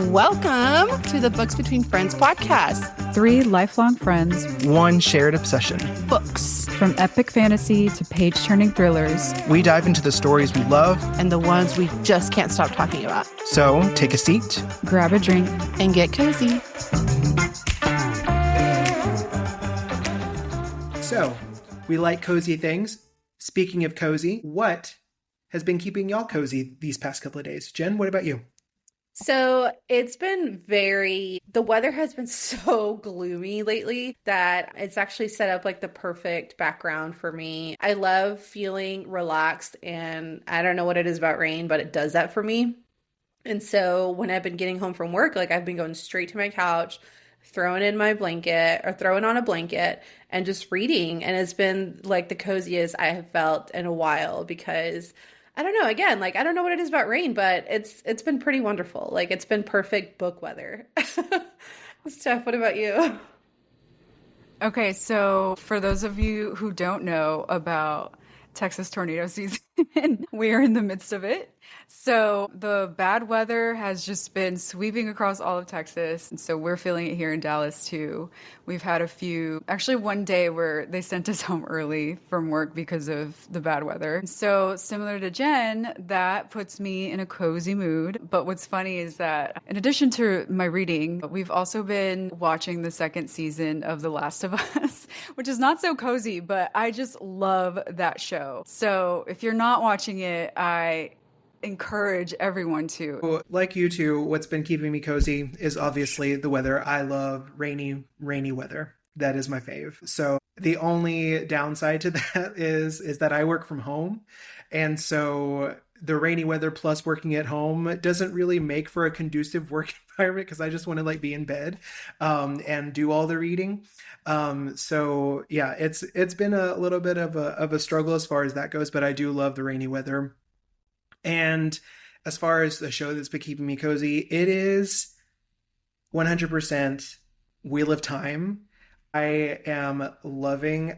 Welcome to the Books Between Friends podcast. 3 lifelong friends, one shared obsession. Books. From epic fantasy to page-turning thrillers. We dive into the stories we love And the ones we just can't stop talking about. So take a seat, Grab a drink, and get cozy. So, we like cozy things. Speaking of cozy, what has been keeping y'all cozy these past couple of days? Jen, what about you? So it's been the weather has been so gloomy lately that it's actually set up like the perfect background for me. I love feeling relaxed, and I don't know what it is about rain, but it does that for me. And so when I've been getting home from work, like I've been going straight to my couch, throwing on a blanket and just reading. And it's been like the coziest I have felt in a while because I don't know, again, like I don't know what it is about rain, but it's been pretty wonderful. Like it's been perfect book weather. Steph, what about you? Okay, so for those of you who don't know about Texas tornado season, we are in the midst of it. So the bad weather has just been sweeping across all of Texas. And so we're feeling it here in Dallas too. We've had actually one day where they sent us home early from work because of the bad weather. So similar to Jen, that puts me in a cozy mood. But what's funny is that in addition to my reading, we've also been watching the second season of The Last of Us, which is not so cozy, but I just love that show. So if you're not watching it, I encourage everyone to. Well, like you two, what's been keeping me cozy is obviously the weather. I love rainy weather. That is my fave. So the only downside to that is that I work from home. And so the rainy weather plus working at home doesn't really make for a conducive work environment because I just want to like be in bed and do all the reading. So yeah, it's been a little bit of a struggle as far as that goes, but I do love the rainy weather. And as far as the show that's been keeping me cozy, it is 100% Wheel of Time. I am loving.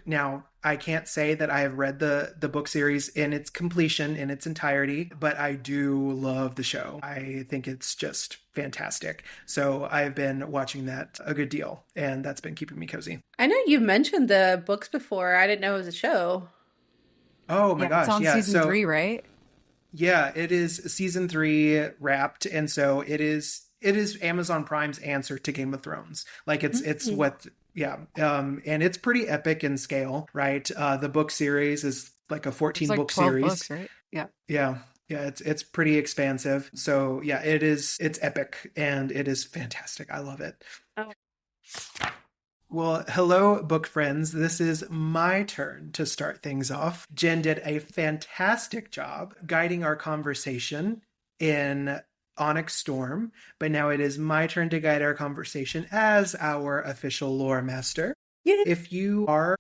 Now I can't say that I have read the book series in its completion, in its entirety, but I do love the show. I think it's just fantastic. So I've been watching that a good deal, and that's been keeping me cozy. I know you mentioned the books before. I didn't know it was a show. Oh my gosh. It's on season 3, right? Yeah, it is season 3 wrapped. And so it is Amazon Prime's answer to Game of Thrones. Like it's what, yeah. And it's pretty epic in scale, right? The book series is like a 14 book series. Books, right? Yeah. Yeah. Yeah. It's pretty expansive. So yeah, it's epic and it is fantastic. I love it. Oh. Well, hello, book friends. This is my turn to start things off. Jen did a fantastic job guiding our conversation in Onyx Storm, but now it is my turn to guide our conversation as our official lore master. Yeah. If you are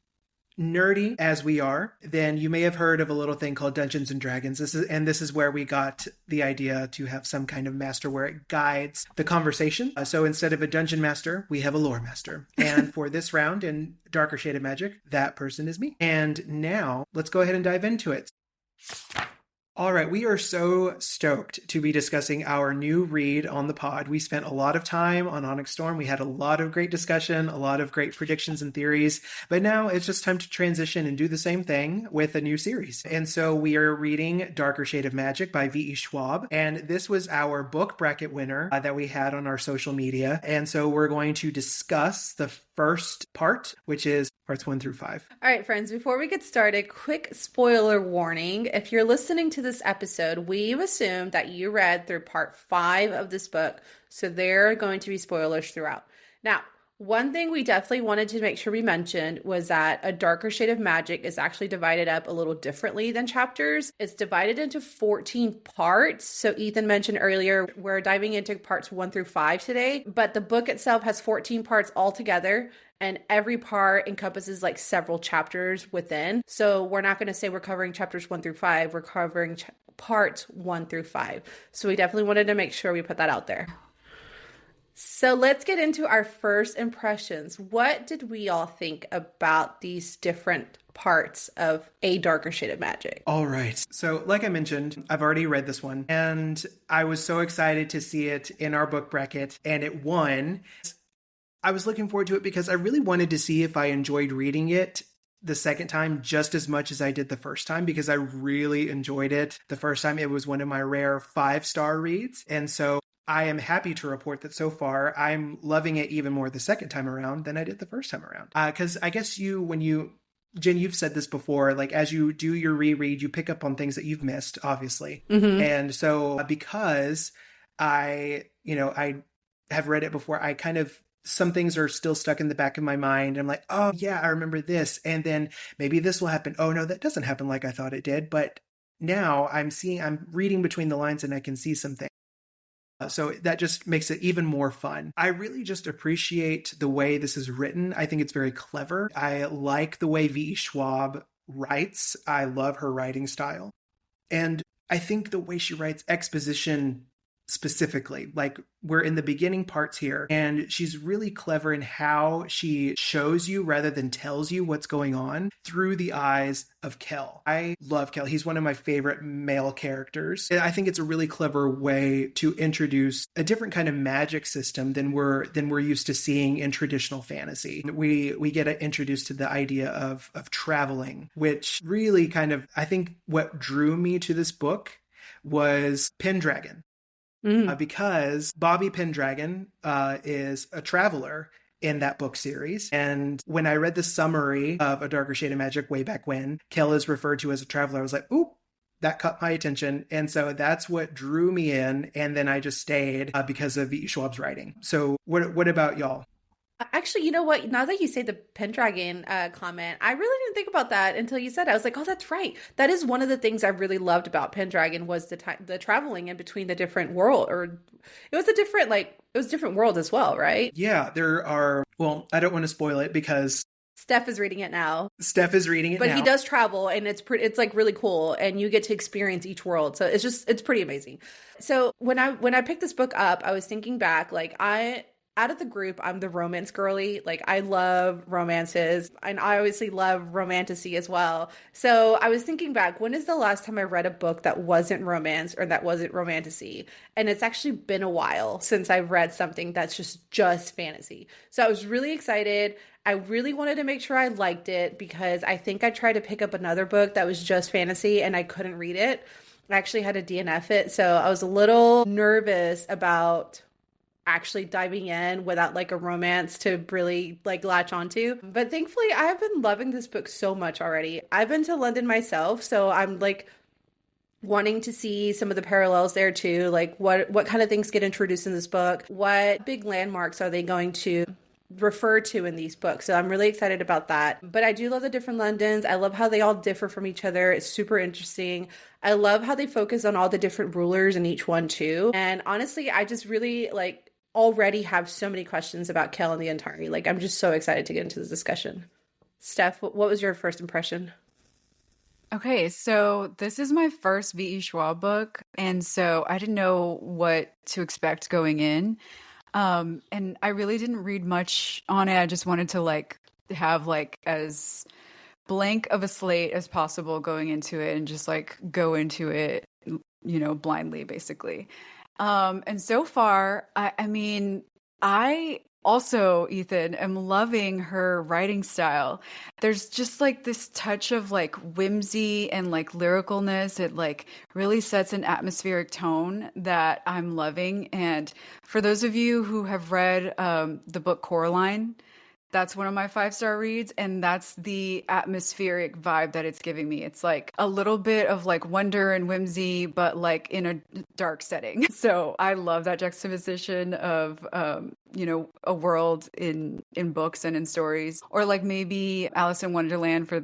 nerdy as we are, then you may have heard of a little thing called Dungeons and Dragons. This is where we got the idea to have some kind of master where it guides the conversation. So instead of a dungeon master, we have a lore master. And for this round in Darker Shade of Magic, that person is me. And now let's go ahead and dive into it. All right, we are so stoked to be discussing our new read on the pod. We spent a lot of time on Onyx Storm. We had a lot of great discussion, a lot of great predictions and theories, but now it's just time to transition and do the same thing with a new series. And so we are reading Darker Shade of Magic by V.E. Schwab, and this was our book bracket winner that we had on our social media. And so we're going to discuss the first part, which is parts 1 through 5. All right, friends, before we get started, quick spoiler warning. If you're listening to this episode, we've assumed that you read through part 5 of this book, so there are going to be spoilers throughout. Now, one thing we definitely wanted to make sure we mentioned was that A Darker Shade of Magic is actually divided up a little differently than chapters. It's divided into 14 parts. So Ethan mentioned earlier, we're diving into parts 1 through 5 today, but the book itself has 14 parts altogether, and every part encompasses like several chapters within. So we're not going to say we're covering chapters 1 through 5. We're covering parts 1 through 5. So we definitely wanted to make sure we put that out there. So let's get into our first impressions. What did we all think about these different parts of A Darker Shade of Magic? All right. So, like I mentioned, I've already read this one, and I was so excited to see it in our book bracket, and it won. I was looking forward to it because I really wanted to see if I enjoyed reading it the second time just as much as I did the first time, because I really enjoyed it. The first time, it was one of my rare 5-star reads. And so I am happy to report that so far I'm loving it even more the second time around than I did the first time around. Because I guess Jen, you've said this before, like as you do your reread, you pick up on things that you've missed, obviously. Mm-hmm. And so because I have read it before, I kind of, some things are still stuck in the back of my mind. I'm like, oh yeah, I remember this. And then maybe this will happen. Oh no, that doesn't happen like I thought it did. But now I'm reading between the lines and I can see some things. So that just makes it even more fun. I really just appreciate the way this is written. I think it's very clever. I like the way V.E. Schwab writes. I love her writing style. And I think the way she writes exposition specifically, like we're in the beginning parts here, and she's really clever in how she shows you rather than tells you what's going on through the eyes of Kel. I love Kel. He's one of my favorite male characters. And I think it's a really clever way to introduce a different kind of magic system than we're used to seeing in traditional fantasy. We get introduced to the idea of traveling, which really kind of, I think what drew me to this book was Pendragon. Because Bobby Pendragon is a traveler in that book series. And when I read the summary of A Darker Shade of Magic way back when, Kel is referred to as a traveler, I was like, ooh, that caught my attention. And so that's what drew me in. And then I just stayed because of V.E. Schwab's writing. So what about y'all? Actually, you know what? Now that you say the Pendragon comment, I really didn't think about that until you said it. I was like, oh, that's right. That is one of the things I really loved about Pendragon was the traveling in between the different world, or it was different worlds as well, right? Yeah, there are, well, I don't want to spoil it because Steph is reading it now. But he does travel, and it's like really cool, and you get to experience each world. So it's pretty amazing. So when I picked this book up, I was thinking back, like out of the group, I'm the romance girly. Like I love romances, and I obviously love romantasy as well. So I was thinking back, when is the last time I read a book that wasn't romance or that wasn't romantasy? And it's actually been a while since I've read something that's just fantasy. So I was really excited. I really wanted to make sure I liked it because I think I tried to pick up another book that was just fantasy and I couldn't read it. I actually had to DNF it. So I was a little nervous about actually diving in without like a romance to really like latch onto. But thankfully, I've been loving this book so much already. I've been to London myself, so I'm like wanting to see some of the parallels there too. Like what kind of things get introduced in this book? What big landmarks are they going to refer to in these books? So I'm really excited about that. But I do love the different Londons. I love how they all differ from each other. It's super interesting. I love how they focus on all the different rulers in each one too. And honestly, I just really like already have so many questions about Kel and the Antari. Like, I'm just so excited to get into this discussion. Steph, what was your first impression? Okay, so this is my first V.E. Schwab book, and so I didn't know what to expect going in. And I really didn't read much on it. I just wanted to like have like as blank of a slate as possible going into it and just like go into it, blindly, basically. And so far, I mean, I also, Ethan, am loving her writing style. There's just like this touch of like whimsy and like lyricalness. It like really sets an atmospheric tone that I'm loving. And for those of you who have read the book Coraline, that's one of my 5-star reads, and that's the atmospheric vibe that it's giving me. It's like a little bit of like wonder and whimsy, but like in a dark setting. So I love that juxtaposition of, a world in books and in stories, or like maybe Alice in Wonderland for,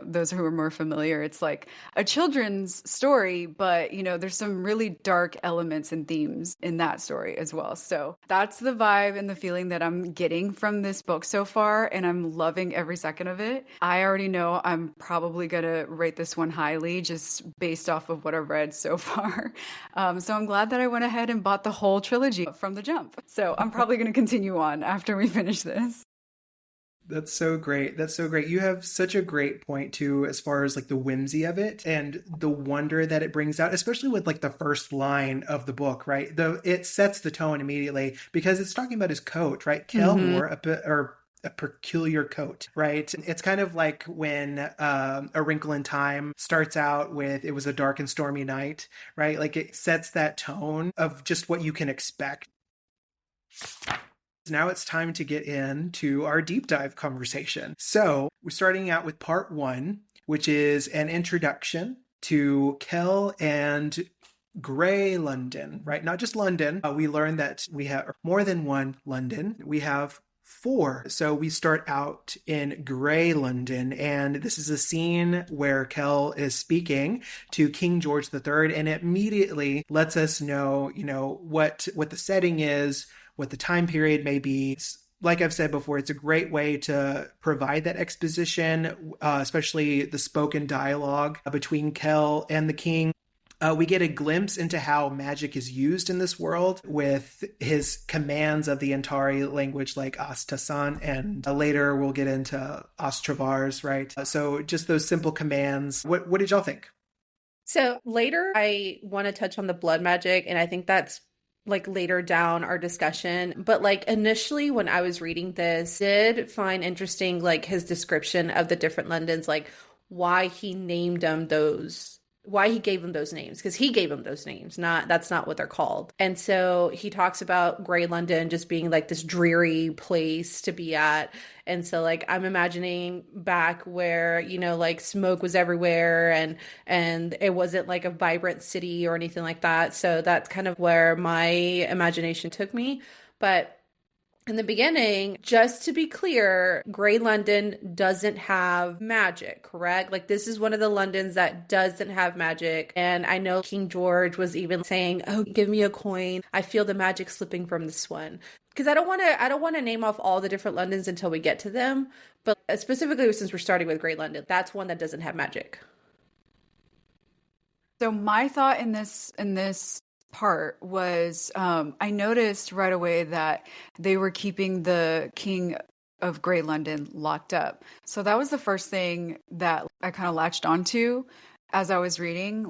those who are more familiar. It's like a children's story, but, there's some really dark elements and themes in that story as well. So that's the vibe and the feeling that I'm getting from this book so far, and I'm loving every second of it. I already know I'm probably going to rate this one highly just based off of what I've read so far. So I'm glad that I went ahead and bought the whole trilogy from the jump. So I'm probably going to continue on after we finish this. That's so great. That's so great. You have such a great point too, as far as like the whimsy of it and the wonder that it brings out, especially with like the first line of the book, right? It sets the tone immediately because it's talking about his coat, right? Kel wore a peculiar coat, right? It's kind of like when A Wrinkle in Time starts out with "It was a dark and stormy night," right? Like it sets that tone of just what you can expect. Now it's time to get into our deep dive conversation. So we're starting out with part 1, which is an introduction to Kel and Grey London, right? Not just London. We learn that we have more than one London. We have 4. So we start out in Grey London, and this is a scene where Kel is speaking to King George III, and it immediately lets us know, what the setting is, what the time period may be. Like I've said before, it's a great way to provide that exposition, especially the spoken dialogue between Kel and the king. We get a glimpse into how magic is used in this world with his commands of the Antari language like Astasan, and later we'll get into Travars, right? So just those simple commands. What did y'all think? So later I want to touch on the blood magic, and I think that's like later down our discussion. But like initially when I was reading this, did find interesting like his description of the different Londons, like why he named them why he gave them those names, because he gave them those names, that's not what they're called. And so he talks about Grey London just being like this dreary place to be at. And so like I'm imagining back where, like smoke was everywhere and it wasn't like a vibrant city or anything like that. So that's kind of where my imagination took me. But in the beginning, just to be clear, Grey London doesn't have magic, correct? Like this is one of the Londons that doesn't have magic. And I know King George was even saying, "Oh, give me a coin. I feel the magic slipping from this one." Because I don't want to name off all the different Londons until we get to them. But specifically since we're starting with Grey London, that's one that doesn't have magic. So my thought in this part was I noticed right away that they were keeping the king of Grey London locked up. So that was the first thing that I kind of latched onto as I was reading.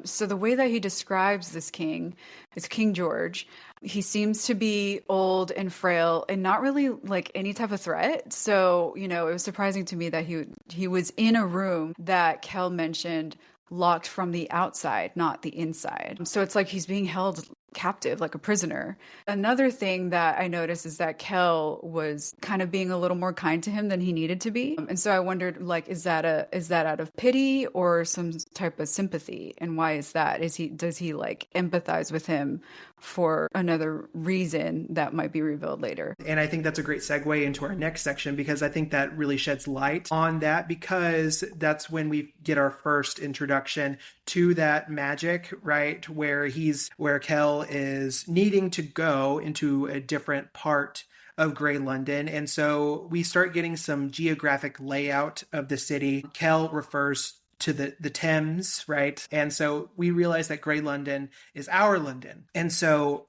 So the way that he describes this king is King George. He seems to be old and frail and not really like any type of threat. So, it was surprising to me that he was in a room that Kel mentioned locked from the outside, not the inside. So it's like he's being held captive like a prisoner. Another thing that I noticed is that Kel was kind of being a little more kind to him than he needed to be. And so I wondered, like, is that out of pity or some type of sympathy? And why is that? Does he like empathize with him for another reason that might be revealed later? And I think that's a great segue into our next section, because I think that really sheds light on that, because that's when we get our first introduction to that magic, right? Where Kel is needing to go into a different part of Grey London. And so we start getting some geographic layout of the city. Kel refers to the Thames, right? And so we realize that Grey London is our London. And so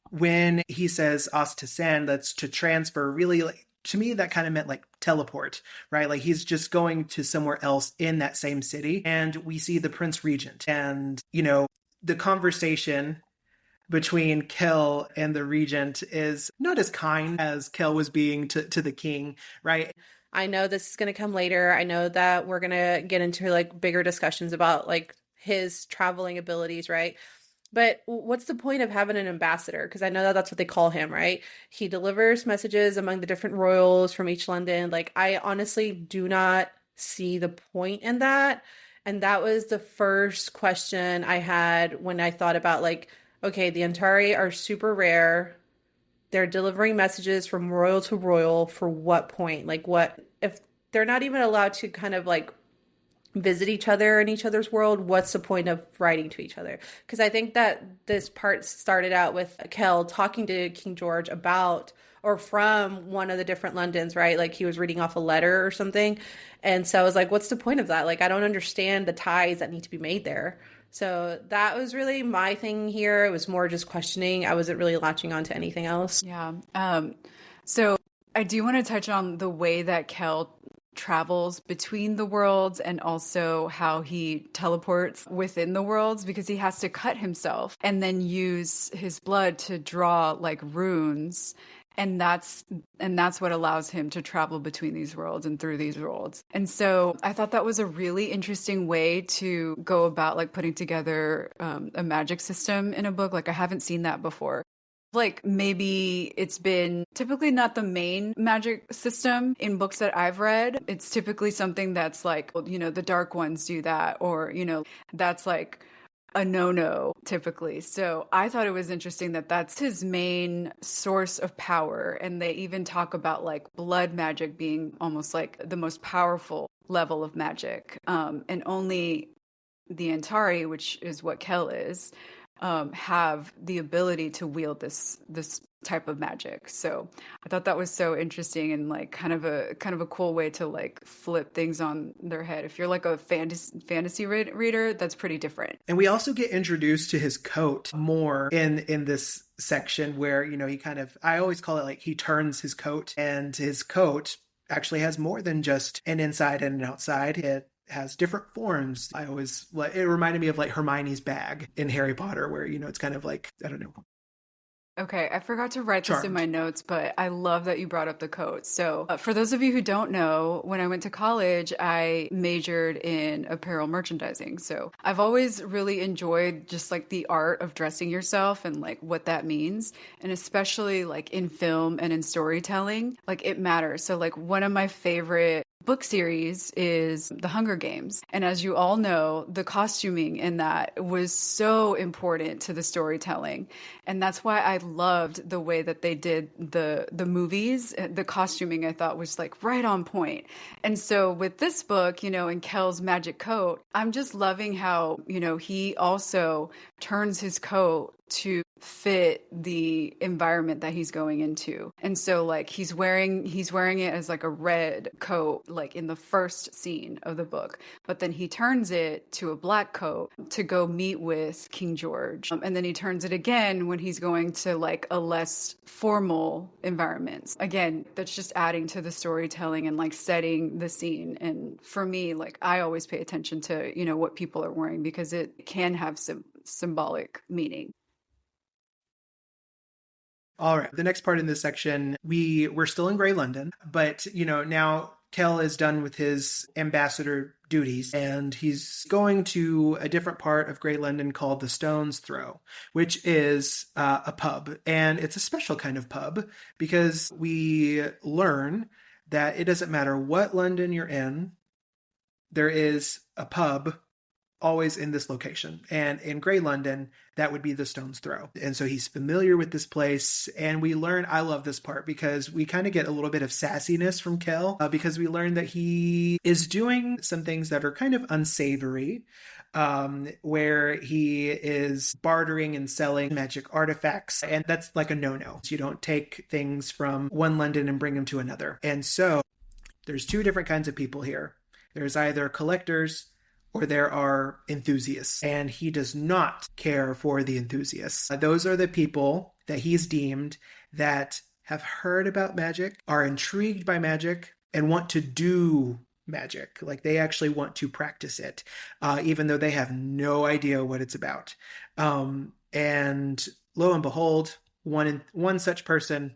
when he says Ostasan, that's to transfer, really, like, to me, that kind of meant like teleport, right? Like he's just going to somewhere else in that same city. And we see the Prince Regent, and, the conversation between Kel and the Regent is not as kind as Kel was being to the king, right? I know this is going to come later. I know that we're going to get into like bigger discussions about like his traveling abilities, right? But what's the point of having an ambassador? Because I know that that's what they call him, right? He delivers messages among the different royals from each London. Like, I honestly do not see the point in that. And that was the first question I had when I thought about like, okay, the Antari are super rare. They're delivering messages from royal to royal for what point? Like, what if they're not even allowed to kind of like visit each other in each other's world? What's the point of writing to each other? Because I think that this part started out with Kel talking to King George about or from one of the different Londons, right? Like he was reading off a letter or something. And so I was like, what's the point of that? Like, I don't understand the ties that need to be made there. So that was really my thing here. It was more just questioning. I wasn't really latching on to anything else. Yeah. So I do want to touch on the way that Kel travels between the worlds and also how he teleports within the worlds, because he has to cut himself and then use his blood to draw like runes. And that's what allows him to travel between these worlds and through these worlds. And so I thought that was a really interesting way to go about like putting together a magic system in a book. Like I haven't seen that before. Like maybe it's been typically not the main magic system in books that I've read. It's typically something that's like, you know, the dark ones do that, or, you know, that's like a no-no typically. So I thought it was interesting that that's his main source of power. And they even talk about like blood magic being almost like the most powerful level of magic. And only the Antari, which is what Kel is, have the ability to wield this type of magic. So I thought that was so interesting and like kind of a cool way to like flip things on their head. If you're like a fantasy reader, that's pretty different. And we also get introduced to his coat more in this section where, you know, he kind of, I always call it like he turns his coat, and his coat actually has more than just an inside and an outside. It has different forms. It reminded me of like Hermione's bag in Harry Potter, where, you know, it's kind of like, I don't know. Okay, I forgot to write this in Charmed. my notes, but I love that you brought up the coat. So for those of you who don't know, when I went to college, I majored in apparel merchandising. So I've always really enjoyed just like the art of dressing yourself and like what that means. And especially like in film and in storytelling, like it matters. So like one of my favorite book series is The Hunger Games. And as you all know, the costuming in that was so important to the storytelling. And that's why I loved the way that they did the movies. The costuming I thought was like right on point. And so with this book, you know, in Kel's magic coat, I'm just loving how, you know, he also turns his coat to fit the environment that he's going into. And so like he's wearing it as like a red coat like in the first scene of the book, but then he turns it to a black coat to go meet with King George. And then he turns it again when he's going to like a less formal environment. Again, that's just adding to the storytelling and like setting the scene. And for me, like I always pay attention to, you know, what people are wearing because it can have some symbolic meaning. All right. The next part in this section, we're still in Grey London, but, you know, now Kel is done with his ambassador duties and he's going to a different part of Grey London called the Stone's Throw, which is a pub. And it's a special kind of pub because we learn that it doesn't matter what London you're in, there is a pub always in this location. And in Grey London, that would be the Stone's Throw. And so he's familiar with this place. And we learn, I love this part because we kind of get a little bit of sassiness from Kel because we learn that he is doing some things that are kind of unsavory, where he is bartering and selling magic artifacts. And that's like a no-no. You don't take things from one London and bring them to another. And so there's two different kinds of people here. There's either collectors or there are enthusiasts, and he does not care for the enthusiasts. Those are the people that he's deemed that have heard about magic, are intrigued by magic, and want to do magic. Like they actually want to practice it, even though they have no idea what it's about. And lo and behold, one such person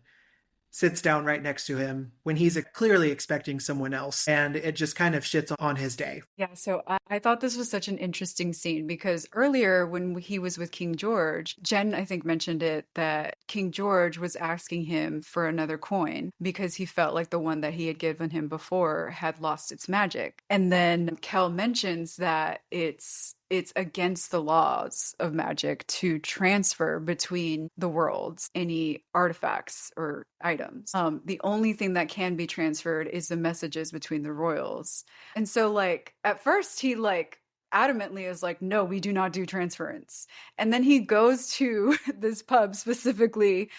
sits down right next to him when he's clearly expecting someone else, and it just kind of shits on his day. Yeah, so I thought this was such an interesting scene because earlier when he was with King George, Jen, I think, mentioned it that King George was asking him for another coin because he felt like the one that he had given him before had lost its magic. And then Kel mentions that it's against the laws of magic to transfer between the worlds any artifacts or items. The only thing that can be transferred is the messages between the royals. And so like at first he like adamantly is like, no, we do not do transference. And then he goes to this pub specifically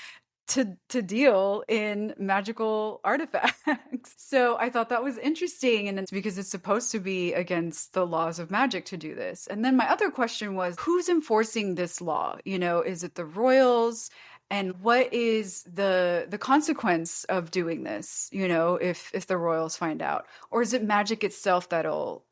to deal in magical artifacts. So I thought that was interesting. And it's because it's supposed to be against the laws of magic to do this. And then my other question was, who's enforcing this law? Is it the royals? And what is the consequence of doing this, if the royals find out? Or is it magic itself that'll,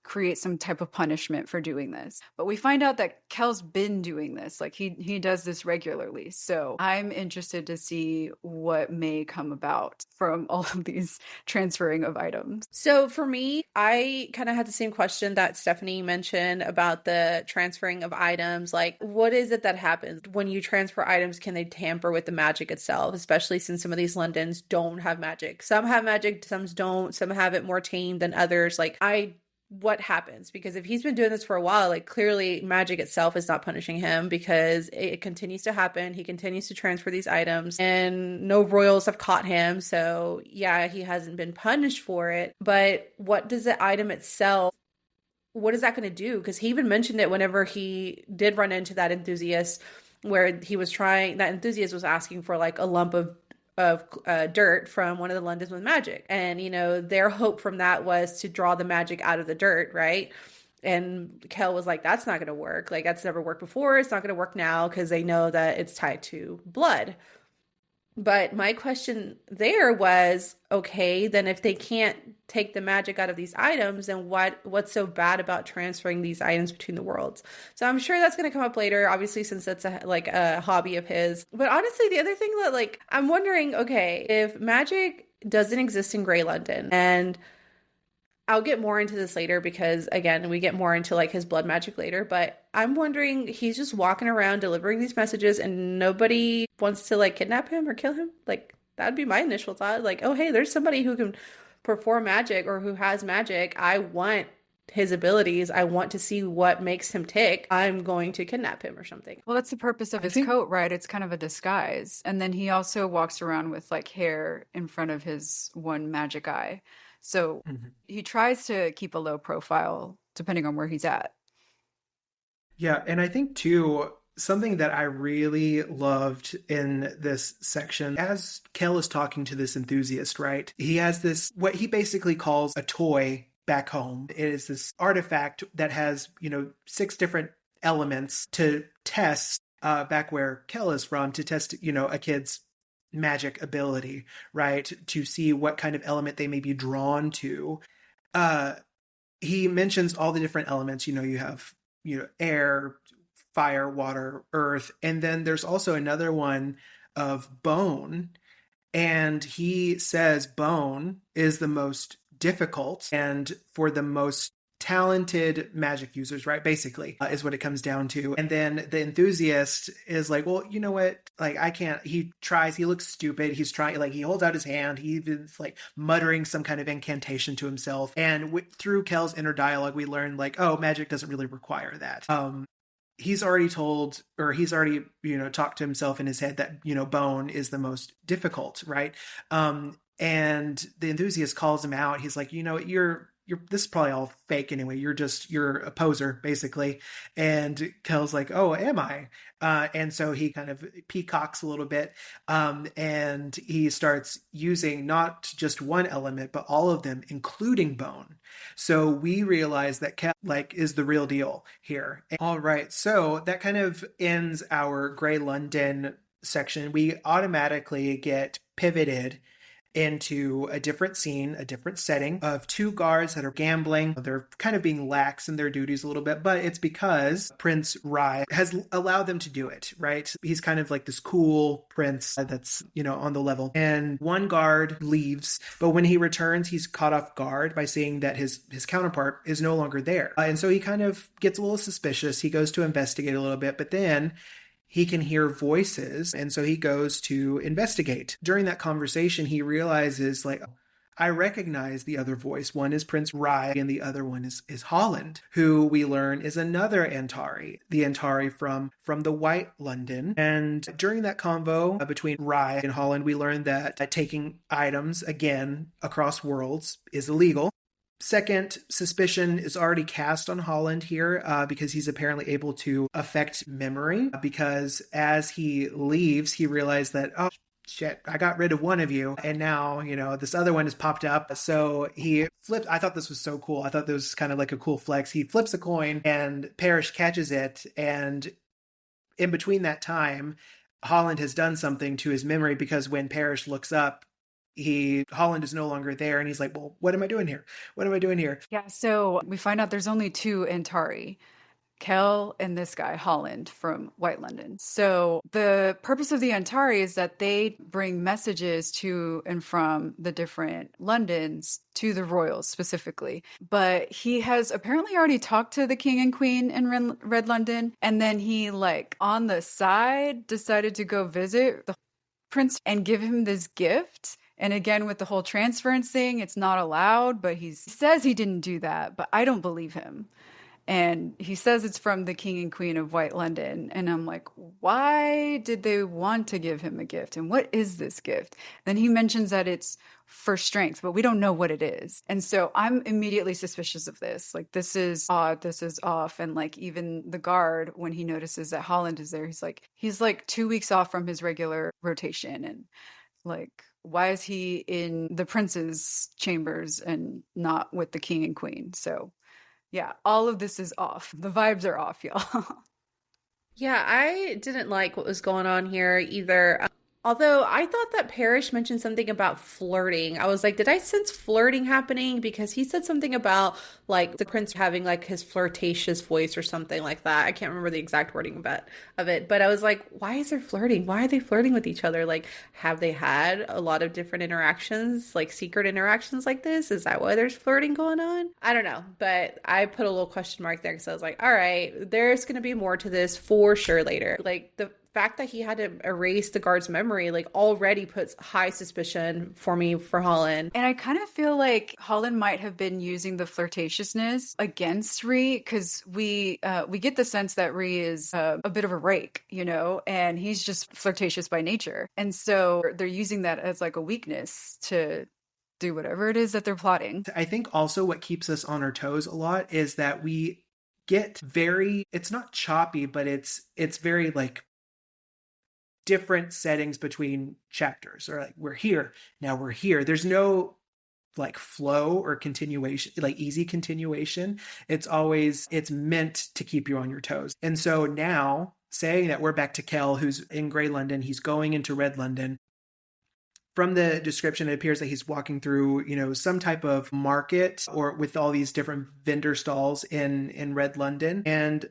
create some type of punishment for doing this? But we find out that Kel's been doing this. Like he does this regularly. So I'm interested to see what may come about from all of these transferring of items. So for me, I kind of had the same question that Stephanie mentioned about the transferring of items. Like, what is it that happens when you transfer items? Can they tamper with the magic itself? Especially since some of these Londons don't have magic. Some have magic, some don't. Some have it more tame than others. What happens? Because if he's been doing this for a while, like clearly magic itself is not punishing him because it continues to happen. He continues to transfer these items and no royals have caught him. So yeah, he hasn't been punished for it. But what does the item itself, what is that going to do? Because he even mentioned it whenever he did run into that enthusiast where that enthusiast was asking for like a lump of dirt from one of the Londons with magic. And, their hope from that was to draw the magic out of the dirt, right? And Kel was like, that's not going to work. Like, that's never worked before. It's not going to work now because they know that it's tied to blood. But my question there was, okay, then if they can't take the magic out of these items, then what's so bad about transferring these items between the worlds? So I'm sure that's going to come up later, obviously, since that's a hobby of his. But honestly, the other thing that I'm wondering, okay, if magic doesn't exist in Grey London, and I'll get more into this later because, again, we get more into his blood magic later, but I'm wondering, he's just walking around delivering these messages and nobody wants to kidnap him or kill him. That'd be my initial thought. Oh, hey, there's somebody who can perform magic or who has magic. I want his abilities. I want to see what makes him tick. I'm going to kidnap him or something. Well, that's the purpose of his coat, right? It's kind of a disguise. And then he also walks around with hair in front of his one magic eye. So he tries to keep a low profile depending on where he's at. Yeah, and I think too, something that I really loved in this section, as Kel is talking to this enthusiast, right? He has this, what he basically calls a toy back home. It is this artifact that has, 6 different elements to test back where Kel is from, to test, a kid's magic ability, right? To see what kind of element they may be drawn to. He mentions all the different elements. You have, air, fire, water, earth, and then there's also another one of bone. And he says bone is the most difficult and for the most talented magic users, right? Basically, is what it comes down to. And then the enthusiast is like, well, you know what? I can't. He tries. He looks stupid. He's trying. He holds out his hand. He's muttering some kind of incantation to himself. And through Kel's inner dialogue, we learn oh, magic doesn't really require that. He's already told, or he's already, talked to himself in his head that, bone is the most difficult, right? And the enthusiast calls him out. He's like, you're this is probably all fake anyway. You're a poser, basically. And Kel's like, oh, am I? And so he kind of peacocks a little bit. And he starts using not just one element, but all of them, including bone. So we realize that Kel is the real deal here. All right. So that kind of ends our Grey London section. We automatically get pivoted into a different scene, a different setting of 2 guards that are gambling. They're kind of being lax in their duties a little bit, but it's because Prince Rai has allowed them to do it, right? He's kind of this cool prince that's, on the level. And one guard leaves, but when he returns, he's caught off guard by seeing that his counterpart is no longer there. And so he kind of gets a little suspicious. He goes to investigate a little bit, but then he can hear voices, and so he goes to investigate. During that conversation, he realizes, I recognize the other voice. One is Prince Rai, and the other one is Holland, who we learn is another Antari, the Antari from the White London. And during that convo between Rai and Holland, we learn that taking items, again, across worlds is illegal. Second, suspicion is already cast on Holland here because he's apparently able to affect memory. Because as he leaves, he realized that, oh, shit, I got rid of one of you. And now, this other one has popped up. So he flipped. I thought this was so cool. I thought this was kind of like a cool flex. He flips a coin and Parrish catches it. And in between that time, Holland has done something to his memory because when Parrish looks up, Holland is no longer there, and he's like, well, what am I doing here? What am I doing here? Yeah, so we find out there's only two Antari, Kel and this guy, Holland from White London. So the purpose of the Antari is that they bring messages to and from the different Londons to the royals specifically. But he has apparently already talked to the king and queen in Red London. And then he, on the side, decided to go visit the prince and give him this gift. And again, with the whole transference thing, it's not allowed, but he says he didn't do that, but I don't believe him. And he says it's from the king and queen of White London. And I'm like, why did they want to give him a gift? And what is this gift? Then he mentions that it's for strength, but we don't know what it is. And so I'm immediately suspicious of this. This is odd. This is off. And even the guard, when he notices that Holland is there, he's 2 weeks off from his regular rotation. And why is he in the prince's chambers and not with the king and queen? So yeah, all of this is off. The vibes are off, y'all. Yeah, I didn't like what was going on here either. Although I thought that Parrish mentioned something about flirting. I was like, did I sense flirting happening? Because he said something about the prince having his flirtatious voice or something like that. I can't remember the exact wording of it. But I was like, why is there flirting? Why are they flirting with each other? Have they had a lot of different interactions, secret interactions like this? Is that why there's flirting going on? I don't know. But I put a little question mark there because I was like, all right, there's going to be more to this for sure later. The fact that he had to erase the guard's memory already puts high suspicion for me for Holland. And I kind of feel like Holland might have been using the flirtatiousness against Rhee because we get the sense that Rhee is a bit of a rake, and he's just flirtatious by nature. And so they're using that as a weakness to do whatever it is that they're plotting. I think also what keeps us on our toes a lot is that we get it's not choppy, but it's very different settings between chapters, or we're here, now we're here. There's no flow or continuation, easy continuation. It's meant to keep you on your toes. And so now, saying that we're back to Kel, who's in Grey London, he's going into Red London. From the description, it appears that he's walking through, some type of market or with all these different vendor stalls in Red London, and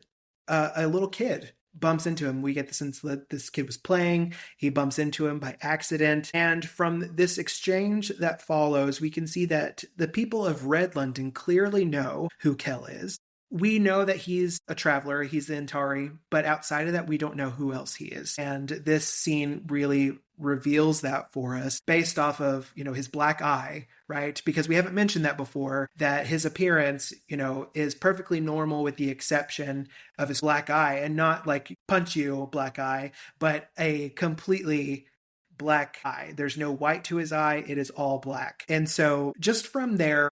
a little kid bumps into him. We get the sense that this kid was playing. He bumps into him by accident. And from this exchange that follows, we can see that the people of Red London clearly know who Kel is. We know that he's a traveler, he's the Antari, but outside of that, we don't know who else he is. And this scene really reveals that for us based off of, his black eye, right? Because we haven't mentioned that before, that his appearance, is perfectly normal with the exception of his black eye, and not punch you black eye, but a completely black eye. There's no white to his eye. It is all black. And so just from their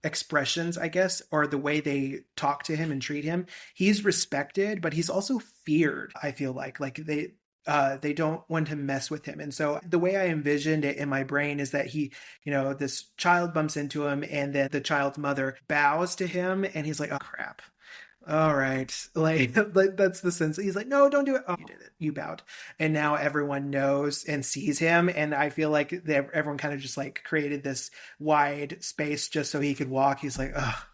expressions, I guess, or the way they talk to him and treat him, he's respected, but he's also feared. I feel like they don't want to mess with him. And so the way I envisioned it in my brain is that he, this child bumps into him, and then the child's mother bows to him, and he's like, oh crap. All right. That's the sense. He's like, no, don't do it. Oh, you did it. You bowed. And now everyone knows and sees him. And I feel like everyone kind of just created this wide space just so he could walk. He's like, oh,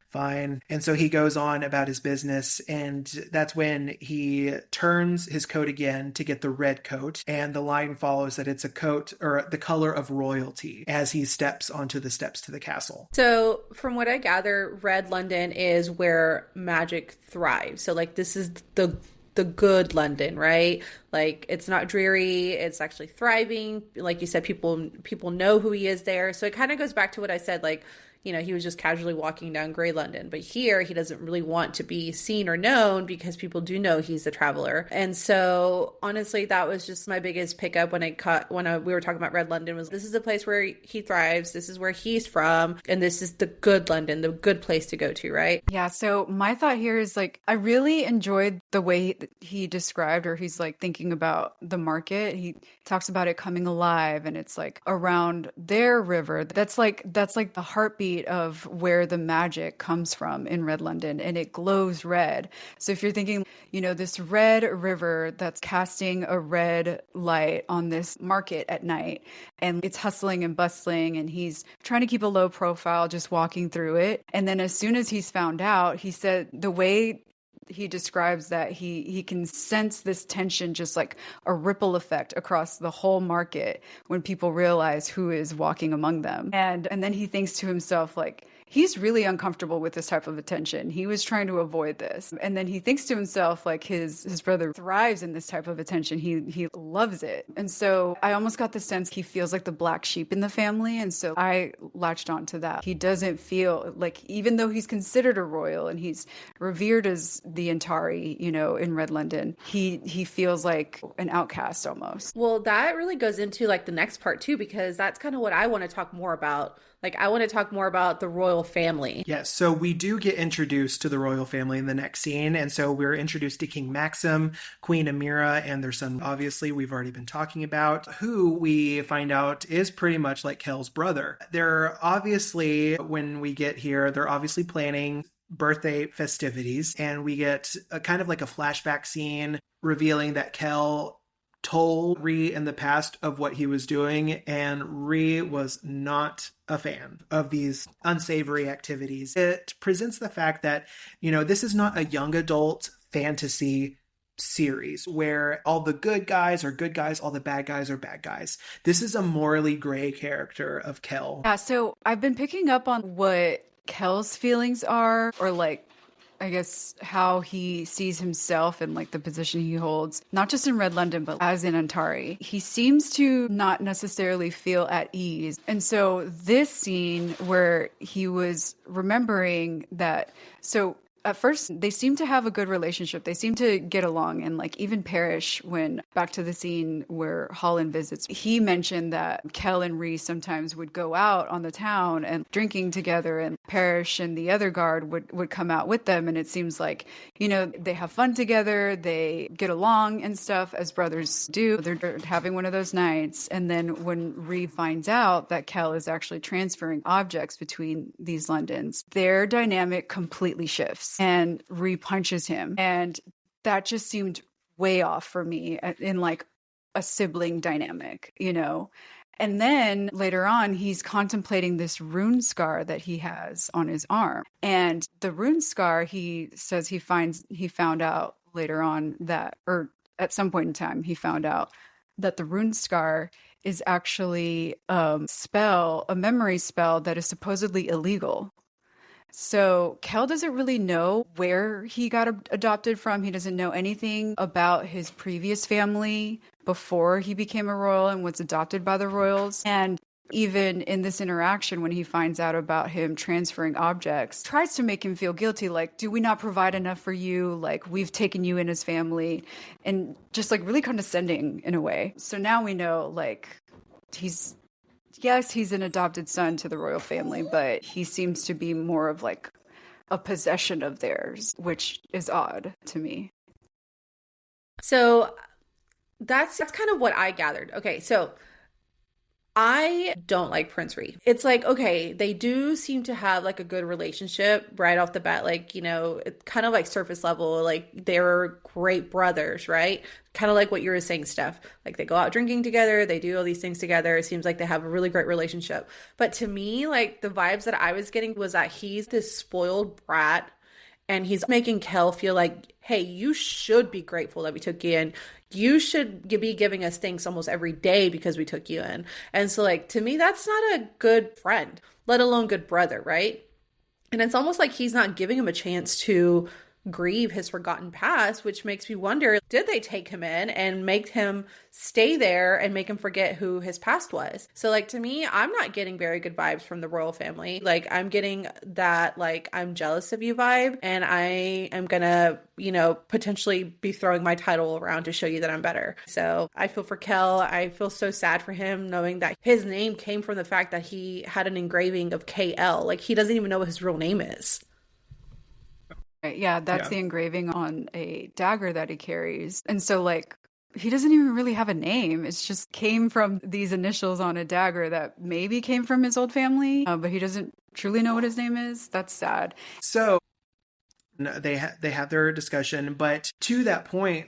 fine. And so he goes on about his business, and that's when he turns his coat again to get the red coat, and the line follows that it's a coat or the color of royalty as he steps onto the steps to the castle. So from what I gather, Red London is where magic thrives. So this is the good London, right? It's not dreary, it's actually thriving. Like you said, people know who he is there. So it kind of goes back to what I said, he was just casually walking down Grey London. But here he doesn't really want to be seen or known because people do know he's a traveler. And so honestly, that was just my biggest pickup when we were talking about Red London, was this is a place where he thrives. This is where he's from. And this is the good London, the good place to go to, right? Yeah. So my thought here is like, I really enjoyed the way he described, or he's like thinking about the market. He talks about it coming alive, and it's like around their river. That's like the heartbeat of where the magic comes from in Red London, and it glows red. So if you're thinking, this red river that's casting a red light on this market at night, and it's hustling and bustling, and he's trying to keep a low profile, just walking through it. And then as soon as he's found out, he said the way he describes that he can sense this tension, just like a ripple effect across the whole market when people realize who is walking among them. And then he thinks to himself, like, he's really uncomfortable with this type of attention. He was trying to avoid this. And then he thinks to himself, like, his brother thrives in this type of attention. He loves it. And so I almost got the sense he feels like the black sheep in the family. And so I latched on to that. He doesn't feel like, even though he's considered a royal and he's revered as the Antari, in Red London, he feels like an outcast almost. Well, that really goes into like the next part too, because that's kind of what I want to talk more about. Like, I want to talk more about the royal family. Yes, so we do get introduced to the royal family in the next scene. And so we're introduced to King Maxim, Queen Amira, and their son, obviously, we've already been talking about, who we find out is pretty much like Kel's brother. They're obviously, when we get here, they're obviously planning birthday festivities. And we get a kind of like a flashback scene revealing that Kel told Rhee in the past of what he was doing, and Rhee was not a fan of these unsavory activities. It presents the fact that, this is not a young adult fantasy series where all the good guys are good guys, all the bad guys are bad guys. This is a morally gray character of Kel. Yeah, so I've been picking up on what Kel's feelings are, or like, I guess, how he sees himself and like the position he holds, not just in Red London, but as in Antari. He seems to not necessarily feel at ease. And so this scene where he was remembering that, so at first they seem to have a good relationship. They seem to get along. And like even Parrish, when back to the scene where Holland visits, he mentioned that Kel and Rhee sometimes would go out on the town and drinking together, and Parrish and the other guard would come out with them. And it seems like, they have fun together. They get along and stuff, as brothers do. They're having one of those nights. And then when Rhee finds out that Kel is actually transferring objects between these Londons, their dynamic completely shifts. And Rhee punches him. And that just seemed way off for me in like a sibling dynamic, And then later on, he's contemplating this rune scar that he has on his arm. And the rune scar, he says he found out later on that, or at some point in time, he found out that the rune scar is actually a memory spell that is supposedly illegal. So Kel doesn't really know where he got adopted from. He doesn't know anything about his previous family before he became a royal and was adopted by the royals. And even in this interaction, when he finds out about him transferring objects, tries to make him feel guilty. Like, do we not provide enough for you? Like, we've taken you in as family, and just like really condescending in a way. So now we know, like, he's an adopted son to the royal family, but he seems to be more of like a possession of theirs, which is odd to me. So that's kind of what I gathered. Okay, so I don't like Prince Rhee. It's like, okay, they do seem to have like a good relationship right off the bat. Like, it's kind of like surface level, like they're great brothers, right? Kind of like what you were saying, Steph. Like they go out drinking together, they do all these things together. It seems like they have a really great relationship. But to me, like the vibes that I was getting was that he's this spoiled brat, and he's making Kel feel like, hey, you should be grateful that we took you in. You should be giving us things almost every day because we took you in. And so like, to me, that's not a good friend, let alone good brother, right? And it's almost like he's not giving him a chance to grieve his forgotten past, which makes me wonder, did they take him in and make him stay there and make him forget who his past was? So like, to me, I'm not getting very good vibes from the royal family. Like, I'm getting that, like, I'm jealous of you vibe, and I am gonna, potentially be throwing my title around to show you that I'm better. So I feel for Kel. I feel so sad for him, knowing that his name came from the fact that he had an engraving of KL. Like, he doesn't even know what his real name is. Right, yeah, that's the engraving on a dagger that he carries. And so, like, he doesn't even really have a name. It's just came from these initials on a dagger that maybe came from his old family, but he doesn't truly know what his name is. That's sad. So they have their discussion, but to that point,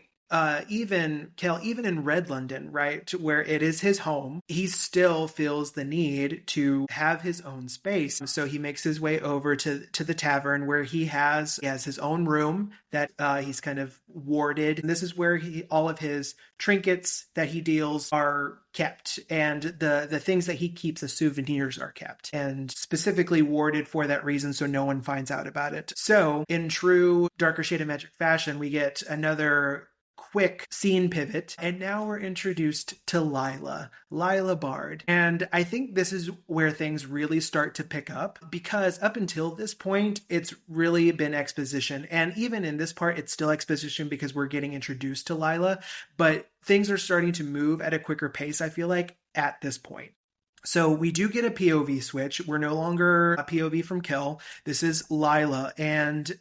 even in Red London, right, where it is his home, he still feels the need to have his own space. So he makes his way over to the tavern, where he has his own room that he's kind of warded. And this is where all of his trinkets that he deals are kept, and the things that he keeps as souvenirs are kept, and specifically warded for that reason, so no one finds out about it. So in true Darker Shade of Magic fashion, we get another quick scene pivot, and now we're introduced to Lila Bard. And I think this is where things really start to pick up, because up until this point, it's really been exposition. And even in this part, it's still exposition because we're getting introduced to Lila, but things are starting to move at a quicker pace, I feel like, at this point. So we do get a POV switch. We're no longer a POV from Kel. This is Lila. And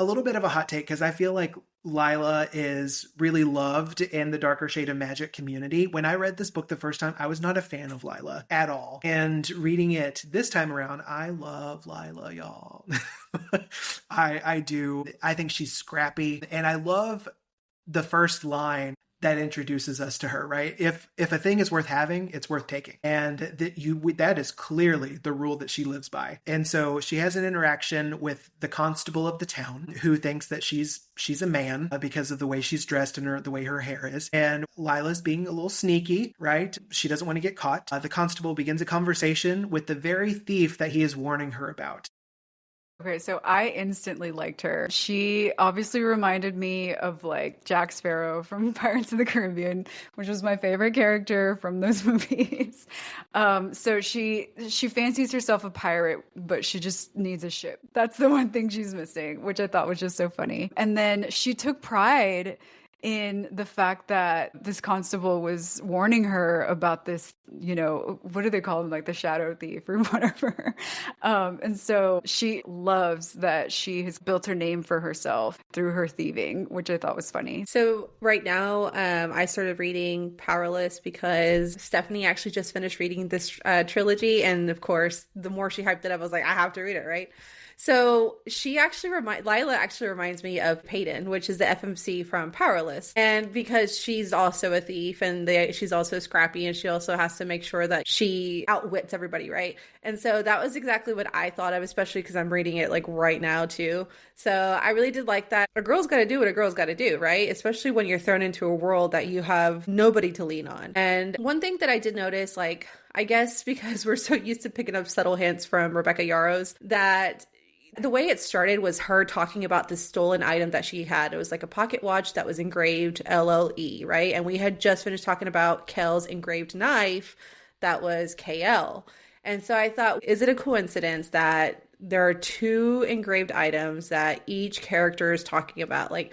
a little bit of a hot take, because I feel like Lila is really loved in the Darker Shade of Magic community. When I read this book the first time, I was not a fan of Lila at all. And reading it this time around, I love Lila, y'all. I do. I think she's scrappy. And I love the first line that introduces us to her, right? If a thing is worth having, it's worth taking. And that is clearly the rule that she lives by. And so she has an interaction with the constable of the town, who thinks that she's a man because of the way she's dressed and the way her hair is. And Lila's being a little sneaky, right? She doesn't want to get caught. The constable begins a conversation with the very thief that he is warning her about. Okay, so I instantly liked her. She obviously reminded me of like Jack Sparrow from Pirates of the Caribbean, which was my favorite character from those movies. So she fancies herself a pirate, but she just needs a ship. That's the one thing she's missing, which I thought was just so funny. And then she took pride in the fact that this constable was warning her about this, what do they call him? Like the shadow thief or whatever. And so she loves that she has built her name for herself through her thieving, which I thought was funny. So right now, I started reading Powerless because Stephanie actually just finished reading this trilogy. And of course, the more she hyped it up, I was like, I have to read it, right? So Lila actually reminds me of Peyton, which is the FMC from Powerless. And because she's also a thief, and she's also scrappy, and she also has to make sure that she outwits everybody, right? And so that was exactly what I thought of, especially because I'm reading it like right now too. So I really did like that. A girl's got to do what a girl's got to do, right? Especially when you're thrown into a world that you have nobody to lean on. And one thing that I did notice, like, I guess because we're so used to picking up subtle hints from Rebecca Yarros, that the way it started was her talking about this stolen item that she had. It was like a pocket watch that was engraved LLE, right? And we had just finished talking about Kel's engraved knife that was KL. And so I thought, is it a coincidence that there are two engraved items that each character is talking about? Like,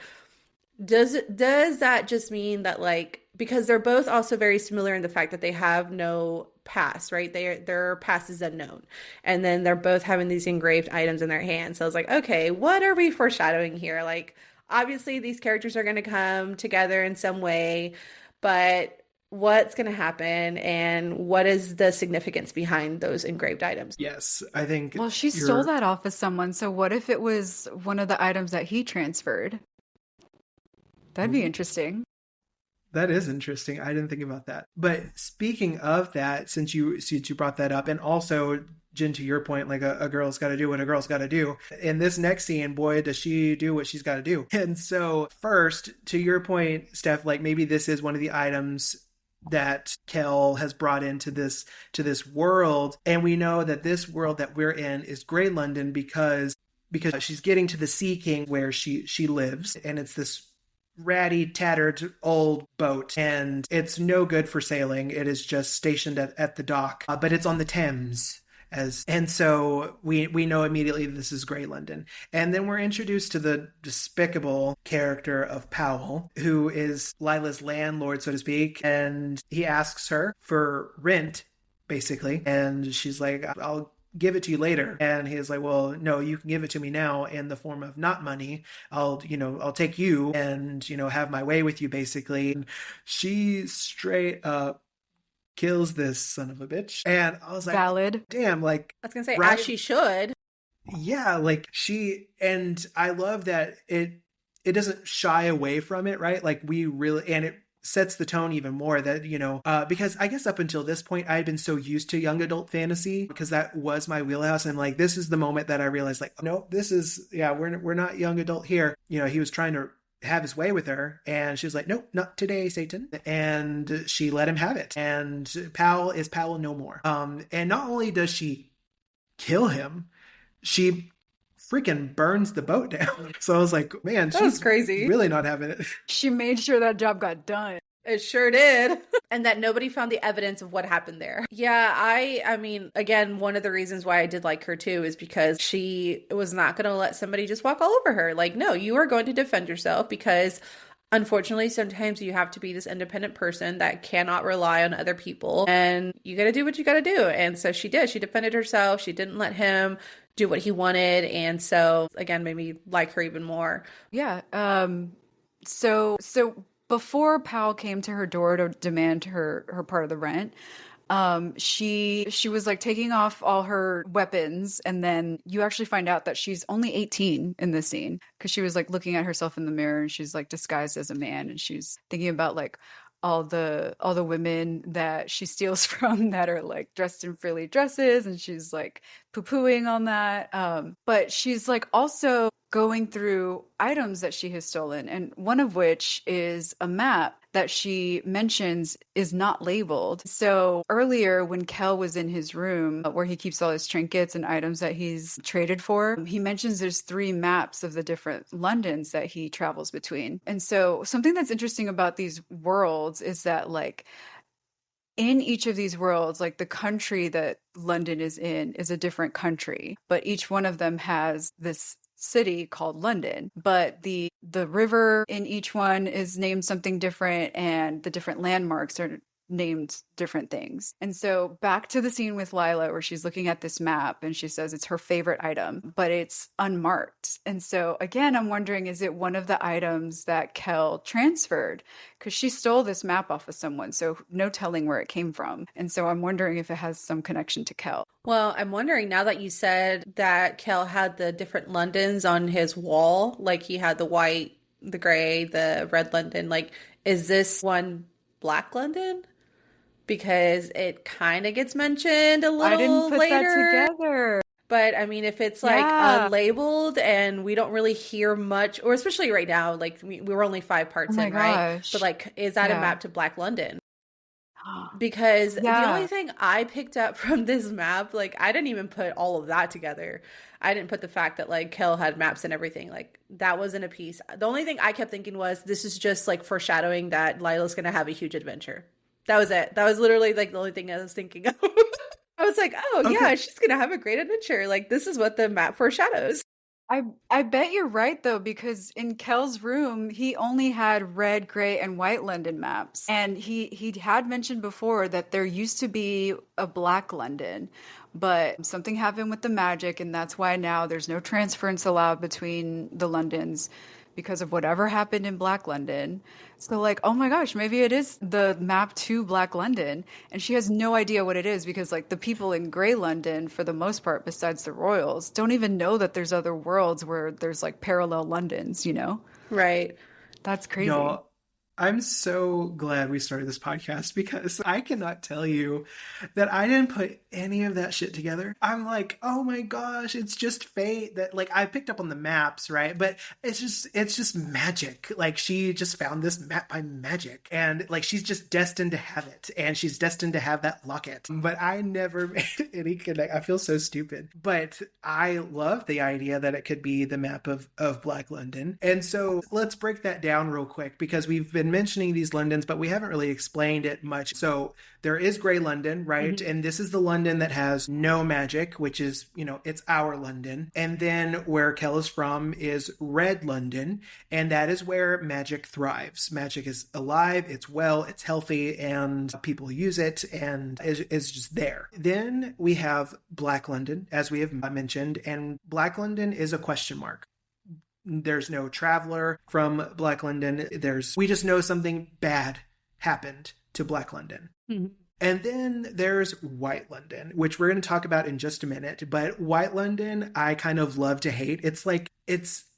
does that just mean that, like, because they're both also very similar in the fact that they have no past, right? Their past is unknown. And then they're both having these engraved items in their hands. So I was like, okay, what are we foreshadowing here? Like, obviously these characters are going to come together in some way, but what's going to happen, and what is the significance behind those engraved items? Yes, I think... Well, she stole that off of someone. So what if it was one of the items that he transferred? That'd be interesting. That is interesting. I didn't think about that. But speaking of that, since you brought that up, and also, Jen, to your point, like a girl's got to do what a girl's got to do. In this next scene, boy, does she do what she's got to do. And so first, to your point, Steph, like maybe this is one of the items that Kel has brought into this world. And we know that this world that we're in is Grey London because she's getting to the Sea King where she lives, and it's this ratty, tattered old boat, and it's no good for sailing. It is just stationed at the dock, but it's on the Thames. And so we know immediately this is Grey London. And then we're introduced to the despicable character of Powell, who is Lila's landlord, so to speak, and he asks her for rent, basically, and she's like, I'll give it to you later. And he's like, well, no, you can give it to me now in the form of not money. I'll take you and, have my way with you, basically. And she straight up kills this son of a bitch. And I was like, valid. Damn, like, I was gonna say, right? as she should. Yeah, like and I love that it doesn't shy away from it, right? Like we really, and it sets the tone even more that, because I guess up until this point, I had been so used to young adult fantasy because that was my wheelhouse. And like, this is the moment that I realized, like, no, we're not young adult here. He was trying to have his way with her, and she was like, nope, not today, Satan. And she let him have it. And Powell is Powell no more. And not only does she kill him, she freaking burns the boat down. So I was like, man, That was crazy. Really not having it. She made sure that job got done. It sure did. And that nobody found the evidence of what happened there. Yeah, I mean, again, one of the reasons why I did like her too is because she was not going to let somebody just walk all over her. Like, no, you are going to defend yourself because unfortunately, sometimes you have to be this independent person that cannot rely on other people, and you got to do what you got to do. And so she did. She defended herself. She didn't let him do what he wanted. And so again, made me like her even more. Yeah. So before Powell came to her door to demand her part of the rent, she was like taking off all her weapons, and then you actually find out that she's only 18 in this scene because she was like looking at herself in the mirror, and she's like disguised as a man, and she's thinking about like all the women that she steals from that are like dressed in frilly dresses, and she's like poo-pooing on that. But she's like also going through items that she has stolen, and one of which is a map that she mentions is not labeled. So earlier when Kel was in his room where he keeps all his trinkets and items that he's traded for, he mentions there's 3 maps of the different Londons that he travels between. And so something that's interesting about these worlds is that like in each of these worlds, like the country that London is in is a different country, but each one of them has this city called London, but the river in each one is named something different, and the different landmarks are named different things. And so back to the scene with Lila where she's looking at this map and she says it's her favorite item, but it's unmarked. And so again, I'm wondering, is it one of the items that Kel transferred? Because she stole this map off of someone, so no telling where it came from. And so I'm wondering if it has some connection to Kel. Well, I'm wondering now that you said that Kel had the different Londons on his wall, like he had the white, the gray, the red London, like, is this one Black London? Because it kind of gets mentioned a little I didn't put later. that together. But I mean, if it's like unlabeled and we don't really hear much, or especially right now, like we were only 5 parts in, right? But like, is that a map to Black London? Because the only thing I picked up from this map, like I didn't even put all of that together. I didn't put the fact that like Kel had maps and everything. Like that wasn't a piece. The only thing I kept thinking was this is just like foreshadowing that Lila's going to have a huge adventure. That was it. That was literally like the only thing I was thinking of. I was like, oh okay. Yeah, she's going to have a great adventure. Like this is what the map foreshadows. I bet you're right though, because in Kel's room, he only had red, gray, and white London maps. And he had mentioned before that there used to be a Black London, but something happened with the magic, and that's why now there's no transference allowed between the Londons because of whatever happened in Black London. So like, oh my gosh, maybe it is the map to Black London. And she has no idea what it is because like the people in Grey London, for the most part, besides the royals, don't even know that there's other worlds where there's like parallel Londons, you know? Right. That's crazy. No, I'm so glad we started this podcast because I cannot tell you that I didn't put any of that shit together. I'm like, oh my gosh, it's just fate that like I picked up on the maps, right? But it's just magic. Like she just found this map by magic and like she's just destined to have it and she's destined to have that locket. But I never made any connect. I feel so stupid. But I love the idea that it could be the map of Black London. And so let's break that down real quick because we've been mentioning these Londons, but we haven't really explained it much. So there is Grey London, right? Mm-hmm. And this is the London that has no magic, which is, it's our London. And then where Kel is from is Red London. And that is where magic thrives. Magic is alive, it's well, it's healthy, and people use it and is just there. Then we have Black London, as we have mentioned, and Black London is a question mark. There's no traveler from Black London. We just know something bad happened to Black London. Mm-hmm. And then there's White London, which we're going to talk about in just a minute. But White London, I kind of love to hate.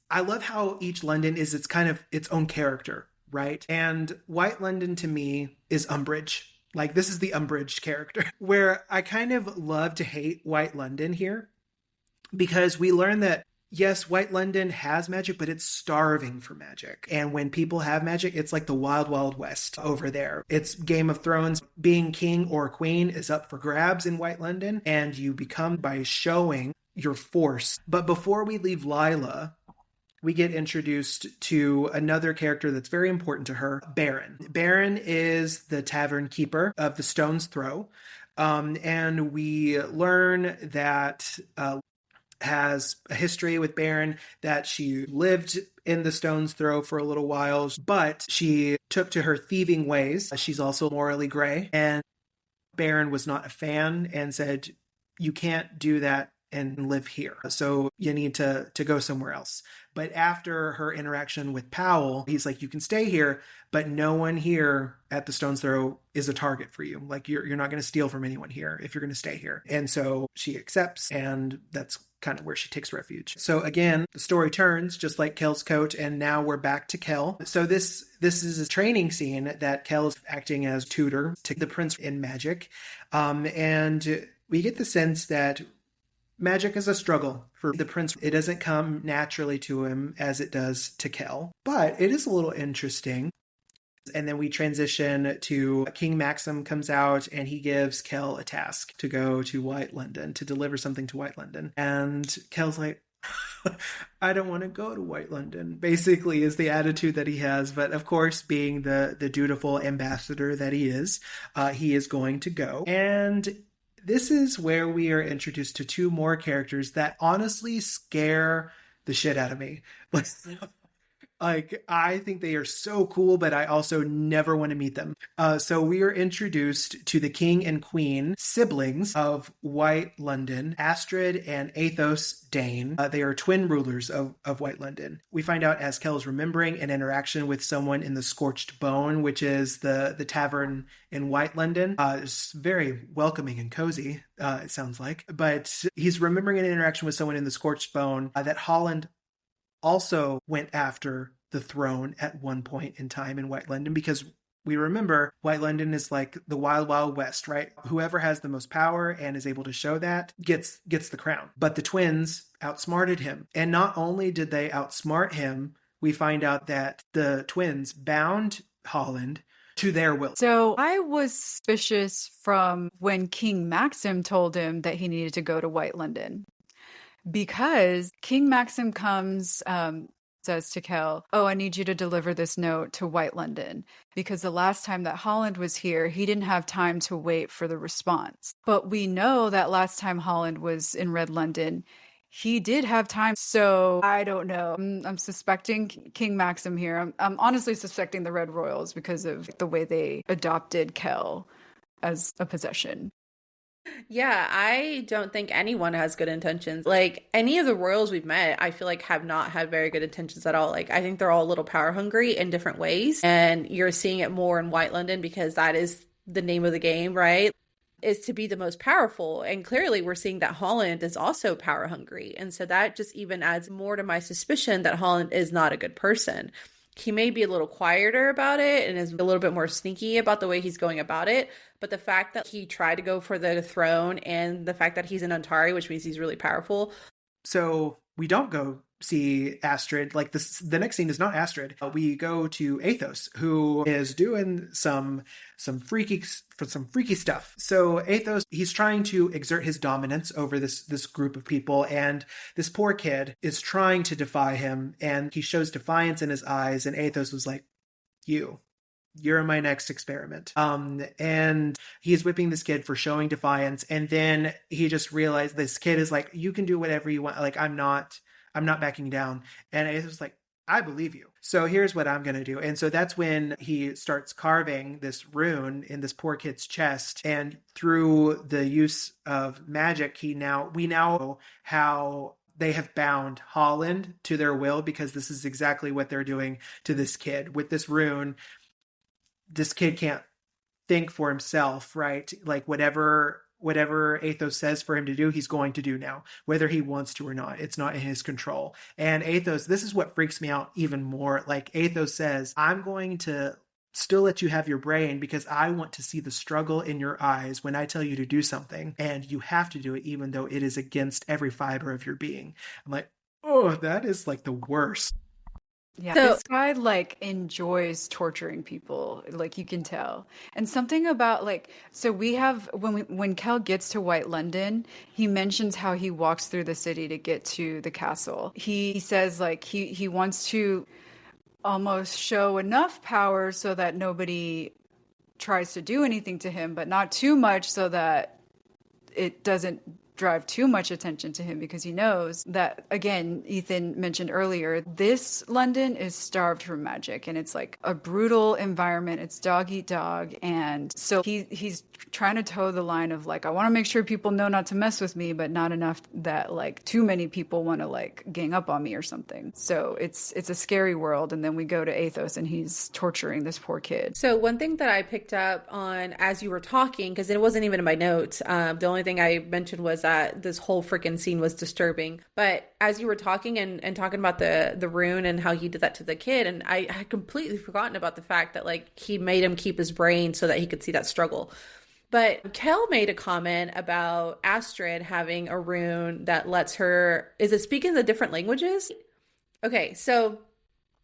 I love how each London is its kind of its own character, right? And White London to me is Umbridge. Like this is the Umbridge character where I kind of love to hate White London here because we learn that yes, White London has magic, but it's starving for magic. And when people have magic, it's like the wild, wild west over there. It's Game of Thrones. Being king or queen is up for grabs in White London, and you become by showing your force. But before we leave Lila, we get introduced to another character that's very important to her, Baron. Baron is the tavern keeper of the Stone's Throw. And we learn that has a history with Baron, that she lived in the Stone's Throw for a little while, but she took to her thieving ways. She's also morally gray, and Baron was not a fan and said, you can't do that and live here. So you need to go somewhere else. But after her interaction with Powell, he's like, you can stay here, but no one here at the Stone's Throw is a target for you. Like you're not going to steal from anyone here if you're going to stay here. And so she accepts, and that's kind of where she takes refuge. So again, the story turns just like Kel's coat, and now we're back to Kel. So this is a training scene that Kel is acting as tutor to the prince in magic. And we get the sense that magic is a struggle for the prince. It doesn't come naturally to him as it does to Kel, but it is a little interesting. And then we transition to King Maxim comes out and he gives Kel a task to go to White London, to deliver something to White London. And Kel's like, I don't want to go to White London, basically is the attitude that he has. But of course, being the dutiful ambassador that he is going to go. And this is where we are introduced to two more characters that honestly scare the shit out of me. Like, I think they are so cool, but I also never want to meet them. So we are introduced to the king and queen, siblings of White London, Astrid and Athos Dane. They are twin rulers of White London. We find out as Kel is remembering an interaction with someone in the Scorched Bone, which is the tavern in White London. It's very welcoming and cozy, it sounds like. But he's remembering an interaction with someone in the Scorched Bone that Holland also went after the throne at one point in time in White London, because we remember White London is like the wild, wild west, right? Whoever has the most power and is able to show that gets the crown. But the twins outsmarted him. And not only did they outsmart him, we find out that the twins bound Holland to their will. So I was suspicious from when King Maxim told him that he needed to go to White London. Because King Maxim comes, says to Kel, oh, I need you to deliver this note to White London. Because the last time that Holland was here, he didn't have time to wait for the response. But we know that last time Holland was in Red London, he did have time. So I don't know. I'm suspecting King Maxim here. I'm honestly suspecting the Red Royals because of the way they adopted Kel as a possession. Yeah, I don't think anyone has good intentions. Like, any of the royals we've met, I feel like have not had very good intentions at all. Like, I think they're all a little power hungry in different ways. And you're seeing it more in White London because that is the name of the game, right? Is to be the most powerful. And clearly we're seeing that Holland is also power hungry. And so that just even adds more to my suspicion that Holland is not a good person. He may be a little quieter about it and is a little bit more sneaky about the way he's going about it. But the fact that he tried to go for the throne and the fact that he's an Antari, which means he's really powerful. So we don't go see Astrid. Like this, the next scene is not Astrid. We go to Athos, who is doing some freaky stuff. So Athos, he's trying to exert his dominance over this group of people, and this poor kid is trying to defy him, and he shows defiance in his eyes, and Athos was like, you're my next experiment. And he's whipping this kid for showing defiance. And then he just realized this kid is like, you can do whatever you want. Like, I'm not backing down. And it was like, I believe you. So here's what I'm going to do. And so that's when he starts carving this rune in this poor kid's chest. And through the use of magic, we now know how they have bound Holland to their will, because this is exactly what they're doing to this kid. With this rune, this kid can't think for himself, right? Like whatever Athos says for him to do, he's going to do now, whether he wants to or not. It's not in his control. And Athos, this is what freaks me out even more. Like Athos says, I'm going to still let you have your brain because I want to see the struggle in your eyes when I tell you to do something, and you have to do it even though it is against every fiber of your being. I'm like, oh, that is like the worst. Yeah, So- this guy like enjoys torturing people, like you can tell. And something about like, so we have when Kel gets to White London, he mentions how he walks through the city to get to the castle. He says like he wants to almost show enough power so that nobody tries to do anything to him, but not too much so that it doesn't drive too much attention to him, because he knows that, again, Ethan mentioned earlier, this London is starved for magic, and it's like a brutal environment. It's dog eat dog. And so he's trying to toe the line of like, I want to make sure people know not to mess with me, but not enough that like too many people want to like gang up on me or something. So it's a scary world. And then we go to Athos and he's torturing this poor kid. So one thing that I picked up on as you were talking, because it wasn't even in my notes, the only thing I mentioned was that this whole freaking scene was disturbing. But as you were talking and talking about the rune and how he did that to the kid, and I had completely forgotten about the fact that like he made him keep his brain so that he could see that struggle. But Kel made a comment about Astrid having a rune that lets her, is it speaking the different languages? Okay, so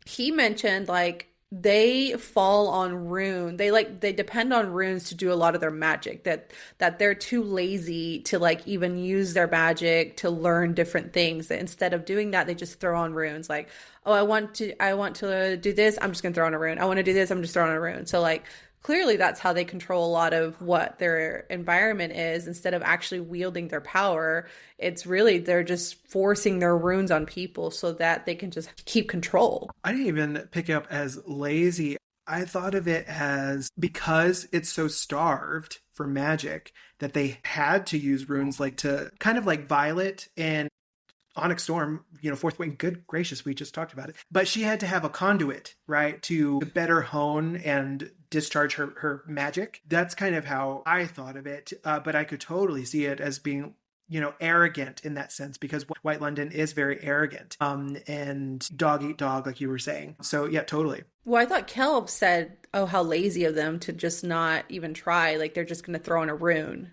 he mentioned like they fall on rune. They depend on runes to do a lot of their magic, that they're too lazy to like even use their magic to learn different things. That instead of doing that, they just throw on runes. Like, oh, I want to do this, I'm just gonna throw on a rune. I want to do this, I'm just throwing on a rune. So like clearly that's how they control a lot of what their environment is. Instead of actually wielding their power, it's really they're just forcing their runes on people so that they can just keep control. I didn't even pick up as lazy. I thought of it as because it's so starved for magic that they had to use runes like to kind of like Violet and Onyx Storm, Fourth Wing, good gracious, we just talked about it. But she had to have a conduit, right, to better hone and discharge her magic. That's kind of how I thought of it. But I could totally see it as being, arrogant in that sense, because White London is very arrogant and dog eat dog, like you were saying. So yeah, totally. Well, I thought Kelb said, oh, how lazy of them to just not even try. Like they're just going to throw in a rune.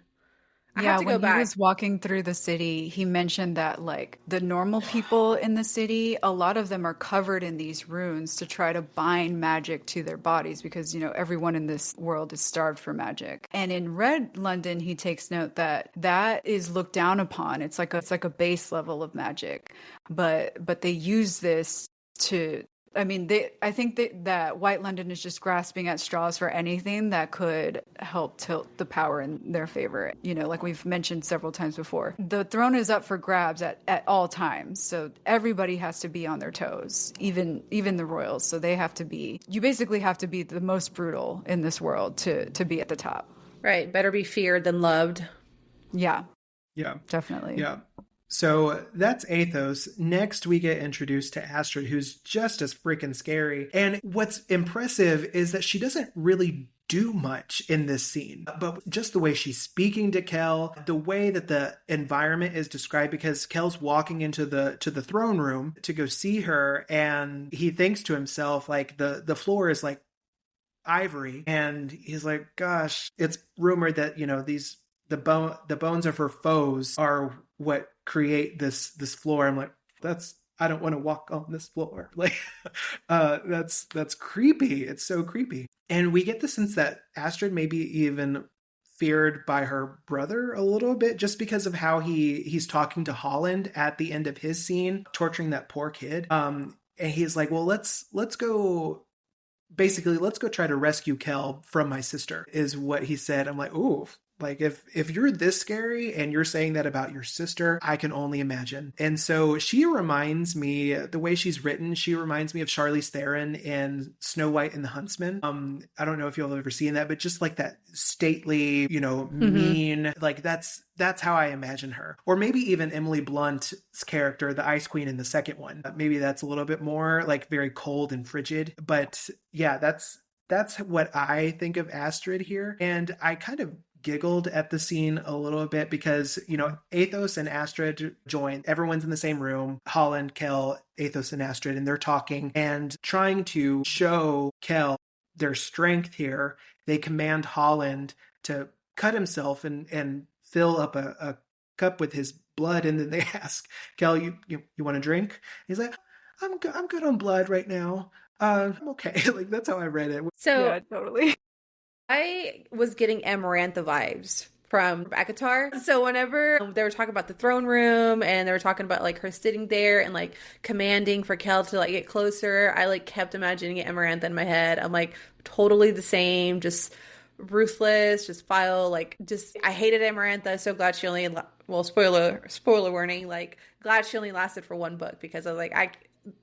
I have to go back. When he was walking through the city, he mentioned that like the normal people in the city, a lot of them are covered in these runes to try to bind magic to their bodies because, everyone in this world is starved for magic. And in Red London, he takes note that is looked down upon. It's like a base level of magic, but they use this to. I think that White London is just grasping at straws for anything that could help tilt the power in their favor. Like we've mentioned several times before, the throne is up for grabs at all times. So everybody has to be on their toes, even the royals. So you basically have to be the most brutal in this world to be at the top. Right. Better be feared than loved. Yeah. Yeah. Definitely. Yeah. So that's Athos. Next, we get introduced to Astrid, who's just as freaking scary. And what's impressive is that she doesn't really do much in this scene, but just the way she's speaking to Kel, the way that the environment is described, because Kel's walking into the throne room to go see her, and he thinks to himself, like, the floor is like ivory, and he's like, gosh, it's rumored that, you know, the bones of her foes are what create this floor. I'm like, I don't want to walk on this floor. Like, that's creepy. It's so creepy. And we get the sense that Astrid maybe even feared by her brother a little bit, just because of how he's talking to Holland at the end of his scene, torturing that poor kid. And he's like, well, let's go try to rescue Kel from my sister, is what he said. I'm like, ooh, like if you're this scary and you're saying that about your sister, I can only imagine. And so she reminds me, the way she's written, she reminds me of Charlize Theron in Snow White and the Huntsman. I don't know if you'll have ever seen that, but just like that stately, you know, mean, like that's how I imagine her. Or maybe even Emily Blunt's character, the Ice Queen in the second one. Maybe that's a little bit more like very cold and frigid. But yeah, that's what I think of Astrid here. And I kind of giggled at the scene a little bit because, you know, Athos and Astrid join. Everyone's in the same room. Holland, Kel, Athos, and Astrid, and they're talking and trying to show Kel their strength here. They command Holland to cut himself and fill up a cup with his blood, and then they ask Kel, "You want a drink?" He's like, "I'm good on blood right now. I'm okay." Like, that's how I read it. So Yeah, totally. I was getting Amarantha vibes from ACOTAR. So whenever they were talking about the throne room and they were talking about like her sitting there and like commanding for Kel to like get closer, I like kept imagining Amarantha in my head. I'm like, totally the same, just ruthless, just vile, like just I hated Amarantha. So glad she only, well, spoiler warning, like glad she only lasted for one book, because I was like, I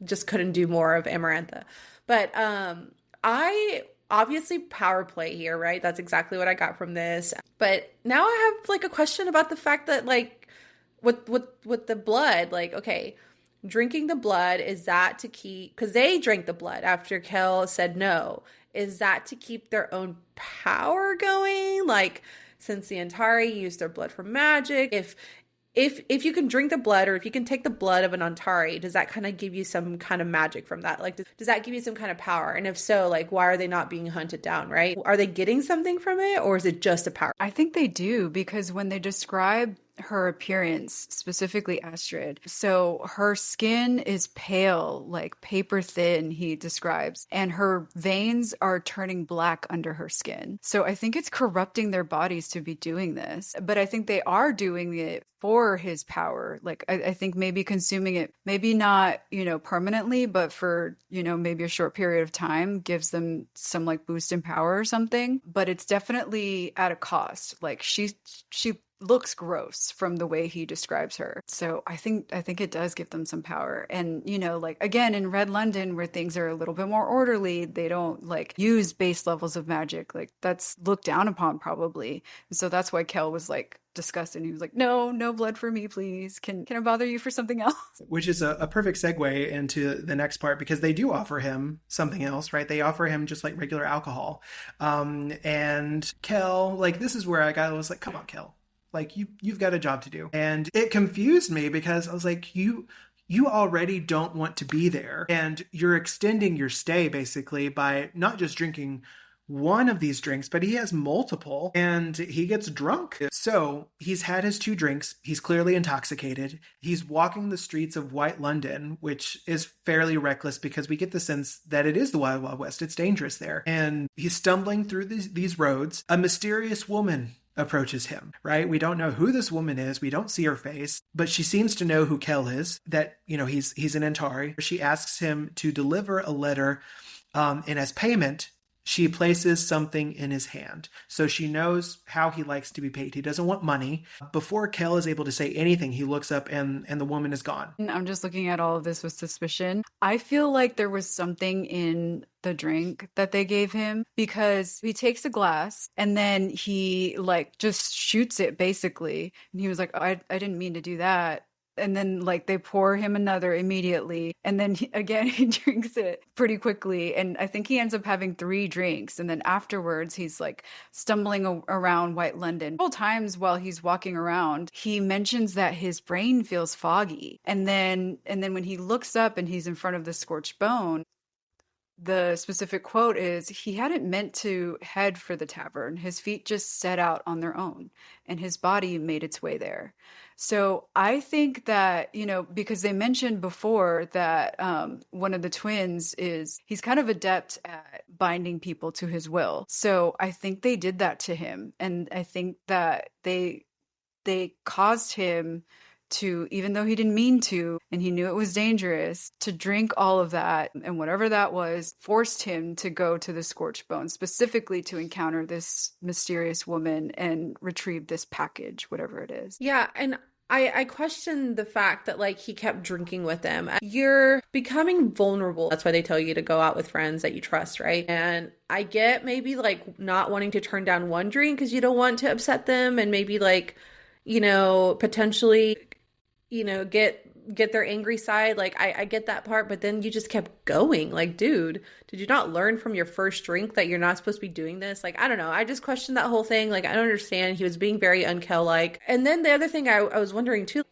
just couldn't do more of Amarantha. But I obviously power play here, right? That's exactly what I got from this. But now I have like a question about the fact that like with the blood, like, okay, drinking the blood, is that to keep, because they drank the blood after Kel said no, is that to keep their own power going? Like, since the Antari used their blood for magic, if you can drink the blood, or if you can take the blood of an Antari, does that kind of give you some kind of magic from that? Like, does that give you some kind of power? And if so, like, why are they not being hunted down, right? Are they getting something from it, or is it just a power? I think they do, because when they describe her appearance, specifically Astrid, so her skin is pale, like paper thin, he describes, and her veins are turning black under her skin. So I think it's corrupting their bodies to be doing this, but I think they are doing it for his power. Like, I think maybe consuming it, maybe not, you know, permanently, but for, you know, maybe a short period of time gives them some like boost in power or something, but it's definitely at a cost. Like, she looks gross from the way he describes her. So I think it does give them some power. And, you know, like, again, in Red London, where things are a little bit more orderly, they don't like use base levels of magic. Like, that's looked down upon probably. And so that's why Kel was like disgusted. He was like, no blood for me, please. Can I bother you for something else? Which is a perfect segue into the next part, because they do offer him something else, right? They offer him just like regular alcohol. And Kel, like, this is where I was like, come on, Kel. Like, you've got a job to do. And it confused me, because I was like, you already don't want to be there. And you're extending your stay basically by not just drinking one of these drinks, but he has multiple, and he gets drunk. So he's had his 2 drinks. He's clearly intoxicated. He's walking the streets of White London, which is fairly reckless, because we get the sense that it is the Wild Wild West. It's dangerous there. And he's stumbling through these roads. A mysterious woman approaches him, right? We don't know who this woman is. We don't see her face, but she seems to know who Kel is, that, you know, he's an Antari. She asks him to deliver a letter, and as payment, she places something in his hand. So she knows how he likes to be paid. He doesn't want money. Before Kel is able to say anything, he looks up and the woman is gone. I'm just looking at all of this with suspicion. I feel like there was something in the drink that they gave him, because he takes a glass and then he like just shoots it basically. And he was like, I didn't mean to do that. And then like they pour him another immediately. And then again, he drinks it pretty quickly. And I think he ends up having 3 drinks. And then afterwards, he's like stumbling around White London. Several times while he's walking around, he mentions that his brain feels foggy. And then when he looks up and he's in front of the scorched bone, the specific quote is, he hadn't meant to head for the tavern. His feet just set out on their own, and his body made its way there. So I think that, because they mentioned before that one of the twins he's kind of adept at binding people to his will. So I think they did that to him. And I think that they caused him to, even though he didn't mean to, and he knew it was dangerous, to drink all of that, and whatever that was, forced him to go to the scorched bone, specifically to encounter this mysterious woman and retrieve this package, whatever it is. Yeah, and I question the fact that like he kept drinking with them. You're becoming vulnerable. That's why they tell you to go out with friends that you trust, right? And I get maybe like not wanting to turn down one drink because you don't want to upset them, and maybe like, potentially, get their angry side. Like I get that part, but then you just kept going. Like, dude, did you not learn from your first drink that you're not supposed to be doing this? Like, I don't know. I just questioned that whole thing. Like, I don't understand. He was being very unkel-like. And then the other thing I was wondering too,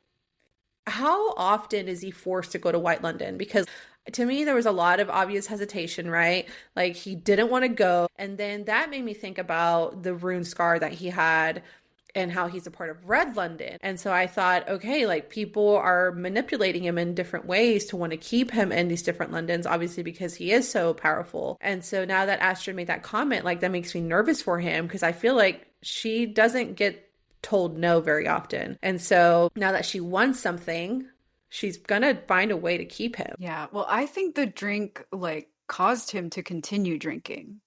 how often is he forced to go to White London? Because to me, there was a lot of obvious hesitation, right? Like he didn't want to go. And then that made me think about the rune scar that he had and how he's a part of Red London. And so I thought, okay, like people are manipulating him in different ways to want to keep him in these different Londons, obviously because he is so powerful. And so now that Astrid made that comment, like that makes me nervous for him, because I feel like she doesn't get told no very often. And so now that she wants something, she's gonna find a way to keep him. Yeah, well, I think the drink like caused him to continue drinking.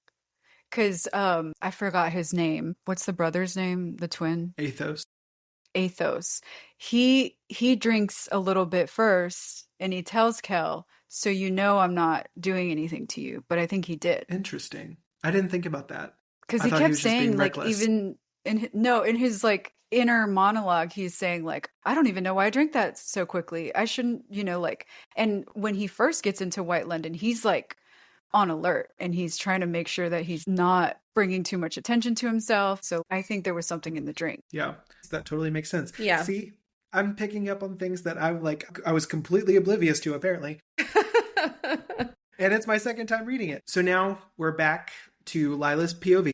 Because I forgot his name. What's the brother's name? The twin? Athos. Athos. He drinks a little bit first, and he tells Kel, so I'm not doing anything to you. But I think he did. Interesting. I didn't think about that. Because he kept saying, like, even in his like inner monologue, he's saying like, I don't even know why I drank that so quickly. I shouldn't, like. And when he first gets into White London, he's like on alert, and he's trying to make sure that he's not bringing too much attention to himself. So I think there was something in the drink. Yeah, that totally makes sense. Yeah. See, I'm picking up on things that I was completely oblivious to, apparently. And it's my second time reading it. So now we're back to Lila's POV.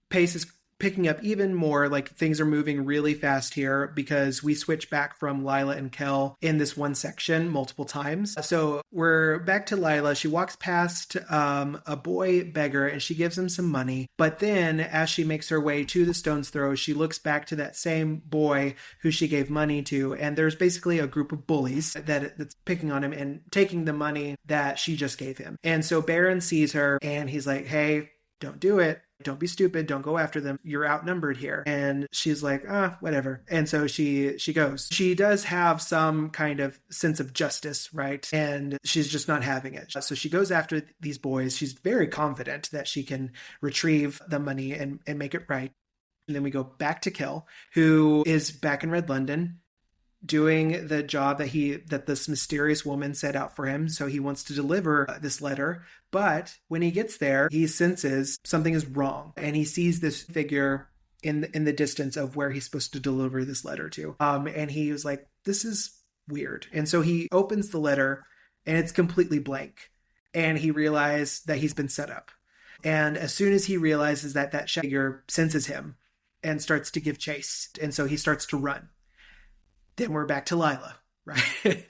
Pace is picking up even more, like things are moving really fast here because we switch back from Lila and Kel in this one section multiple times. So we're back to Lila. She walks past a boy beggar and she gives him some money. But then as she makes her way to the stone's throw, she looks back to that same boy who she gave money to. And there's basically a group of bullies that's picking on him and taking the money that she just gave him. And so Baron sees her and he's like, hey, don't do it. Don't be stupid. Don't go after them. You're outnumbered here. And she's like, whatever. And so she goes. She does have some kind of sense of justice, right? And she's just not having it. So she goes after these boys. She's very confident that she can retrieve the money and make it right. And then we go back to Kel, who is back in Red London, doing the job that this mysterious woman set out for him. So he wants to deliver this letter. But when he gets there, he senses something is wrong. And he sees this figure in the distance of where he's supposed to deliver this letter to. And he was like, this is weird. And so he opens the letter and it's completely blank. And he realized that he's been set up. And as soon as he realizes that figure senses him and starts to give chase. And so he starts to run. Then we're back to Lila, right?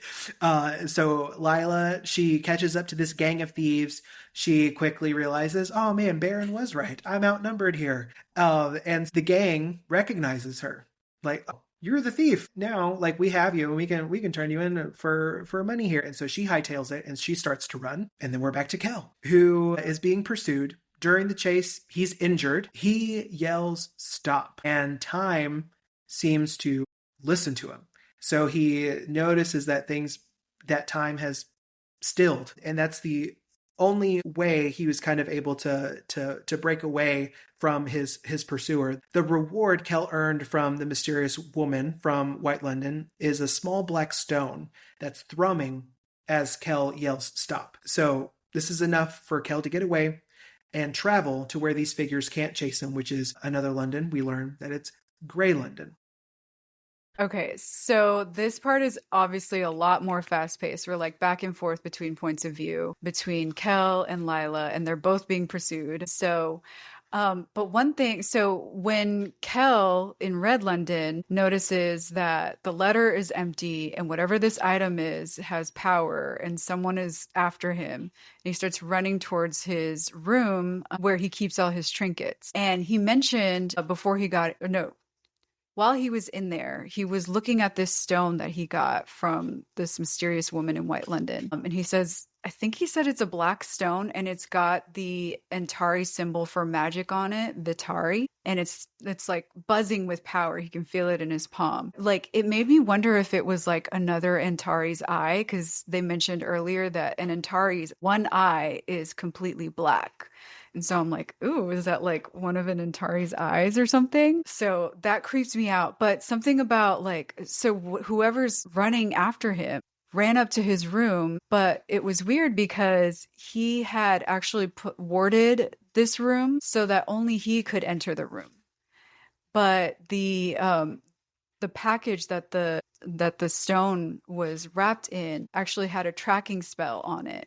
So Lila, she catches up to this gang of thieves. She quickly realizes, oh man, Baron was right. I'm outnumbered here. And the gang recognizes her. Like, oh, you're the thief. Now, like, we have you and we can turn you in for money here. And so she hightails it and she starts to run. And then we're back to Kel, who is being pursued. During the chase, he's injured. He yells, stop. And time seems to listen to him. So he notices that time has stilled. And that's the only way he was kind of able to break away from his pursuer. The reward Kell earned from the mysterious woman from White London is a small black stone that's thrumming as Kell yells stop. So this is enough for Kell to get away and travel to where these figures can't chase him, which is another London. We learn that it's Grey London. Okay, so this part is obviously a lot more fast-paced. We're like back and forth between points of view between Kel and Lila, and they're both being pursued. So, but one thing, so when Kel in Red London notices that the letter is empty and whatever this item is has power and someone is after him, and he starts running towards his room where he keeps all his trinkets. And he mentioned before he got, no, while he was in there, he was looking at this stone that he got from this mysterious woman in White London. And he says, I think he said it's a black stone and it's got the Antari symbol for magic on it, Vitari. And it's like buzzing with power. He can feel it in his palm. Like, it made me wonder if it was like another Antari's eye, because they mentioned earlier that an Antari's one eye is completely black. And so I'm like, ooh, is that like one of an Antari's eyes or something? So that creeps me out. But something about like, so whoever's running after him ran up to his room, but it was weird because he had actually warded this room so that only he could enter the room. But the package that the stone was wrapped in actually had a tracking spell on it.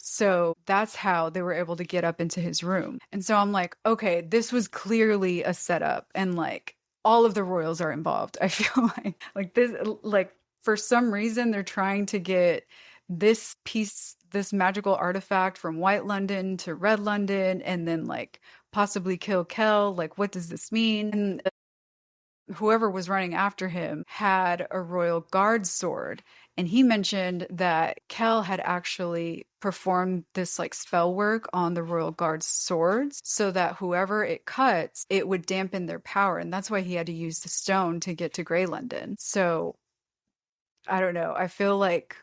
So that's how they were able to get up into his room. And so I'm like, okay, this was clearly a setup, and like all of the royals are involved. I feel like this, like for some reason they're trying to get this piece, this magical artifact from White London to Red London, and then like possibly kill Kel. Like, what does this mean? And whoever was running after him had a royal guard sword. And he mentioned that Kel had actually performed this like spell work on the royal guard's swords so that whoever it cuts, it would dampen their power. And that's why he had to use the stone to get to Grey London. So I don't know. I feel like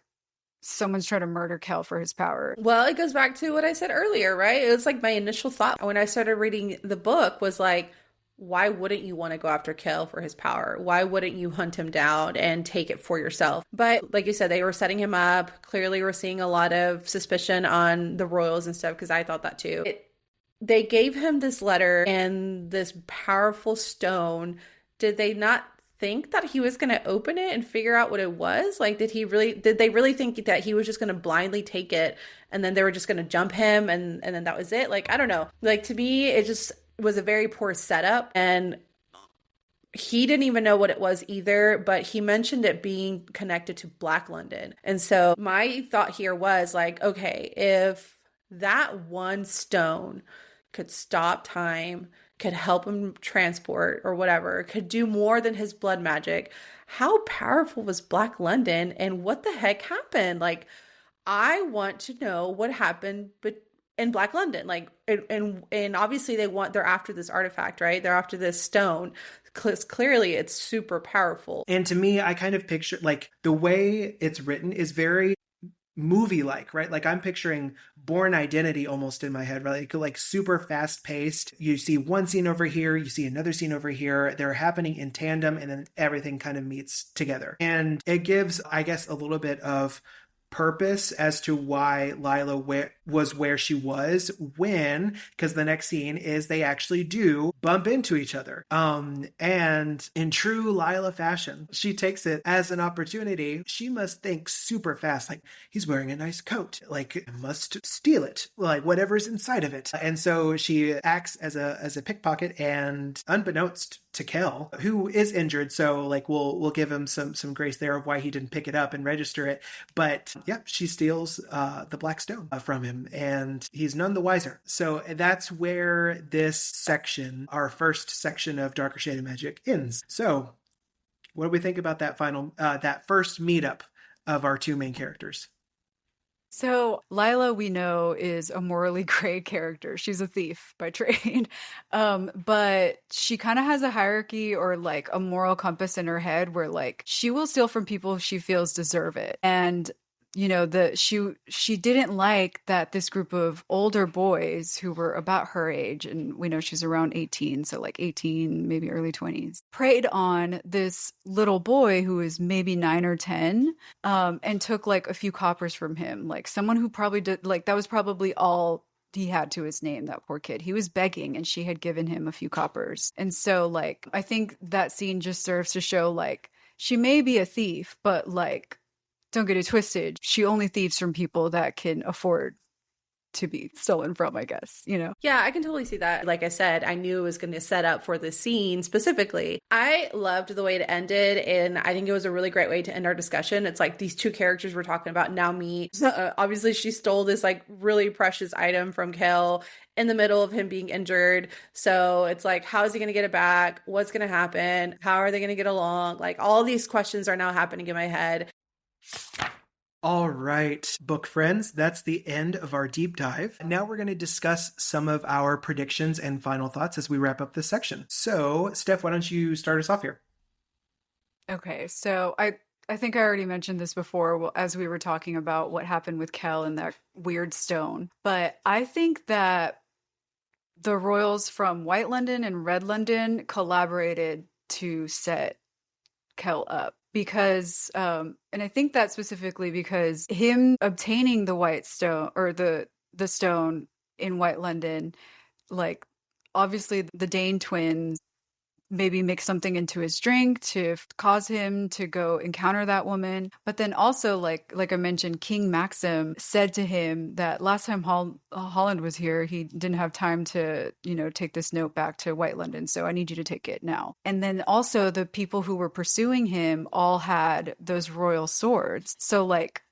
someone's trying to murder Kel for his power. Well, it goes back to what I said earlier, right? It was like my initial thought when I started reading the book was like, why wouldn't you want to go after Kel for his power? Why wouldn't you hunt him down and take it for yourself? But like you said, they were setting him up. Clearly, we're seeing a lot of suspicion on the royals and stuff, because I thought that too. They gave him this letter and this powerful stone. Did they not think that he was going to open it and figure out what it was? Like, did they really think that he was just going to blindly take it and then they were just going to jump him and then that was it? Like, I don't know. Like, to me, it just was a very poor setup, and he didn't even know what it was either, but he mentioned it being connected to Black London. And so my thought here was like, okay, if that one stone could stop time, could help him transport or whatever, could do more than his blood magic, how powerful was Black London and what the heck happened? Like, I want to know what happened in Black London. Like, and obviously they're after this artifact, right? They're after this stone. Clearly it's super powerful. And to me, I kind of picture like the way it's written is very movie-like, right? Like I'm picturing Born Identity almost in my head, right? Like super fast-paced. You see one scene over here, you see another scene over here. They're happening in tandem, and then everything kind of meets together. And it gives, I guess, a little bit of purpose as to why Lila was where she was because the next scene is they actually do bump into each other. And in true Lila fashion, she takes it as an opportunity. She must think super fast, like, he's wearing a nice coat, like, I must steal it, like whatever's inside of it. And so she acts as a pickpocket, and unbeknownst to Kel, who is injured, so like we'll give him some grace there of why he didn't pick it up and register it. But yeah, she steals the black stone from him, and he's none the wiser. So that's where this section, our first section of Darker Shade of Magic, ends. So what do we think about that that first meetup of our two main characters? So Lila, we know, is a morally gray character. She's a thief by trade. But she kind of has a hierarchy or like a moral compass in her head where like she will steal from people she feels deserve it. And she didn't like that this group of older boys who were about her age, and we know she's around 18, so like 18, maybe early 20s, preyed on this little boy who was maybe 9 or 10, and took like a few coppers from him, like someone who probably did, like that was probably all he had to his name. That poor kid, he was begging and she had given him a few coppers. And so like I think that scene just serves to show like she may be a thief, but like don't get it twisted, she only thieves from people that can afford to be stolen from, I guess, Yeah, I can totally see that. Like I said, I knew it was going to set up for the scene specifically. I loved the way it ended, and I think it was a really great way to end our discussion. It's like these two characters we're talking about now meet. Obviously, she stole this like really precious item from Kel in the middle of him being injured. So it's like, how is he going to get it back? What's going to happen? How are they going to get along? Like all these questions are now happening in my head. All right, book friends, that's the end of our deep dive. Now we're going to discuss some of our predictions and final thoughts as we wrap up this section. So, Steph, why don't you start us off here? Okay, so I think I already mentioned this before as we were talking about what happened with Kel and that weird stone. But I think that the royals from White London and Red London collaborated to set Kel up. Because and I think that specifically because him obtaining the white stone or the stone in White London, like obviously the Dane twins maybe mix something into his drink to cause him to go encounter that woman. But then also, like I mentioned, King Maxim said to him that last time Holland was here, he didn't have time to, take this note back to White London. So I need you to take it now. And then also the people who were pursuing him all had those royal swords. So like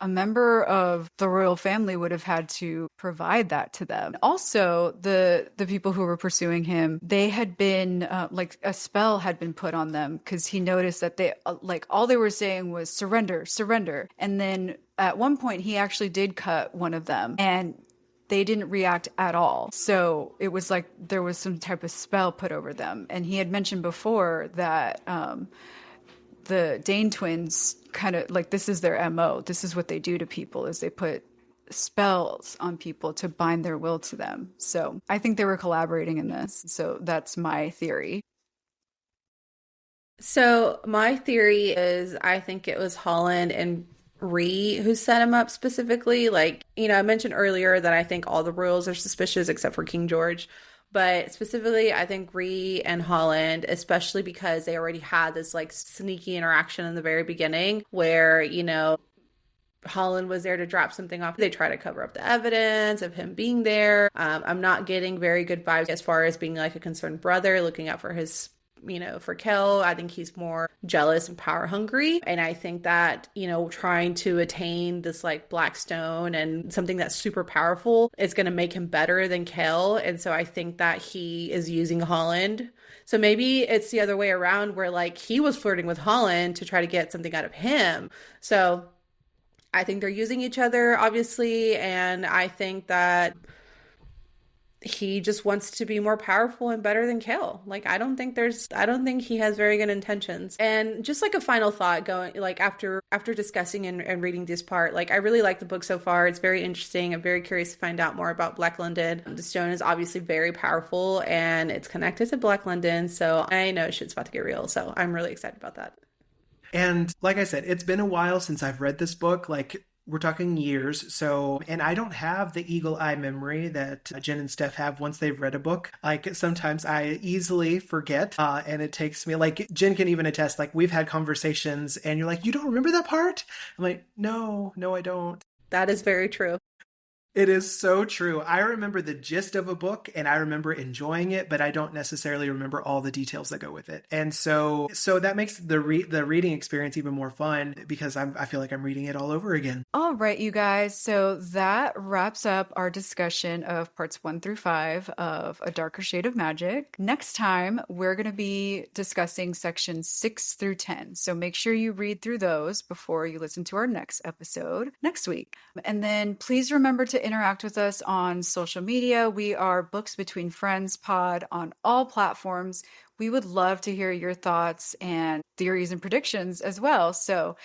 a member of the royal family would have had to provide that to them. Also, the people who were pursuing him, they had been like a spell had been put on them because he noticed that they like all they were saying was surrender, surrender. And then at one point he actually did cut one of them and they didn't react at all. So it was like there was some type of spell put over them. And he had mentioned before that the Dane twins kind of like this is their MO. This is what they do to people is they put spells on people to bind their will to them. So I think they were collaborating in this. So that's my theory. So my theory is I think it was Holland and Ree who set him up specifically. Like, I mentioned earlier that I think all the royals are suspicious except for King George. But specifically, I think Ree and Holland, especially because they already had this like sneaky interaction in the very beginning where, Holland was there to drop something off. They try to cover up the evidence of him being there. I'm not getting very good vibes as far as being like a concerned brother looking out for his for Kel. I think he's more jealous and power hungry. And I think that, trying to attain this like black stone and something that's super powerful is going to make him better than Kel. And so I think that he is using Holland. So maybe it's the other way around where like he was flirting with Holland to try to get something out of him. So I think they're using each other, obviously. And I think that he just wants to be more powerful and better than Kel. Like, I don't think he has very good intentions. And just like a final thought going, like after discussing and reading this part, like I really like the book so far. It's very interesting. I'm very curious to find out more about Black London. The stone is obviously very powerful and it's connected to Black London. So I know shit's about to get real. So I'm really excited about that. And like I said, it's been a while since I've read this book. Like, we're talking years. So, and I don't have the eagle eye memory that Jen and Steph have once they've read a book. Like sometimes I easily forget and it takes me, like Jen can even attest, like we've had conversations and you're like, you don't remember that part? I'm like, no, I don't. That is very true. It is so true. I remember the gist of a book and I remember enjoying it, but I don't necessarily remember all the details that go with it. And so that makes the reading experience even more fun because I feel like I'm reading it all over again. All right, you guys. So that wraps up our discussion of parts 1 through 5 of A Darker Shade of Magic. Next time, we're going to be discussing sections 6 through 10. So make sure you read through those before you listen to our next episode next week. And then please remember to to interact with us on social media. We are Books Between Friends Pod on all platforms. We would love to hear your thoughts and theories and predictions as well. So,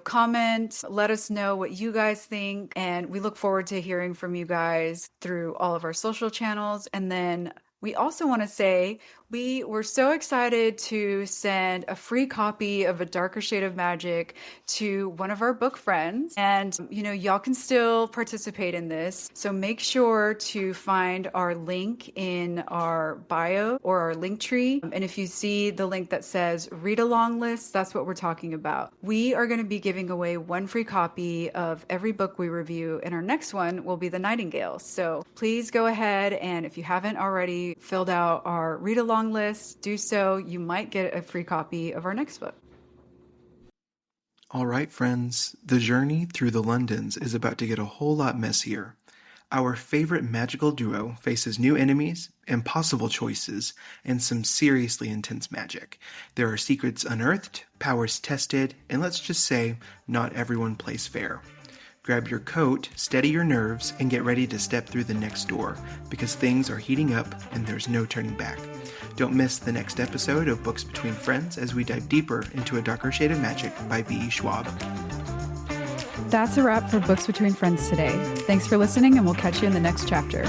comment, let us know what you guys think. And we look forward to hearing from you guys through all of our social channels. And then we also want to say we were so excited to send a free copy of A Darker Shade of Magic to one of our book friends. And, y'all can still participate in this. So make sure to find our link in our bio or our link tree. And if you see the link that says read along list, that's what we're talking about. We are going to be giving away one free copy of every book we review. And our next one will be The Nightingale. So please go ahead. And if you haven't already filled out our read along list, do so. You might get a free copy of our next book. All right, friends, the journey through the Londons is about to get a whole lot messier. Our favorite magical duo faces new enemies, impossible choices, and some seriously intense magic. There are secrets unearthed, powers tested, and let's just say, not everyone plays fair. Grab your coat, steady your nerves, and get ready to step through the next door, because things are heating up and there's no turning back. Don't miss the next episode of Books Between Friends as we dive deeper into A Darker Shade of Magic by V. Schwab. That's a wrap for Books Between Friends today. Thanks for listening, and we'll catch you in the next chapter.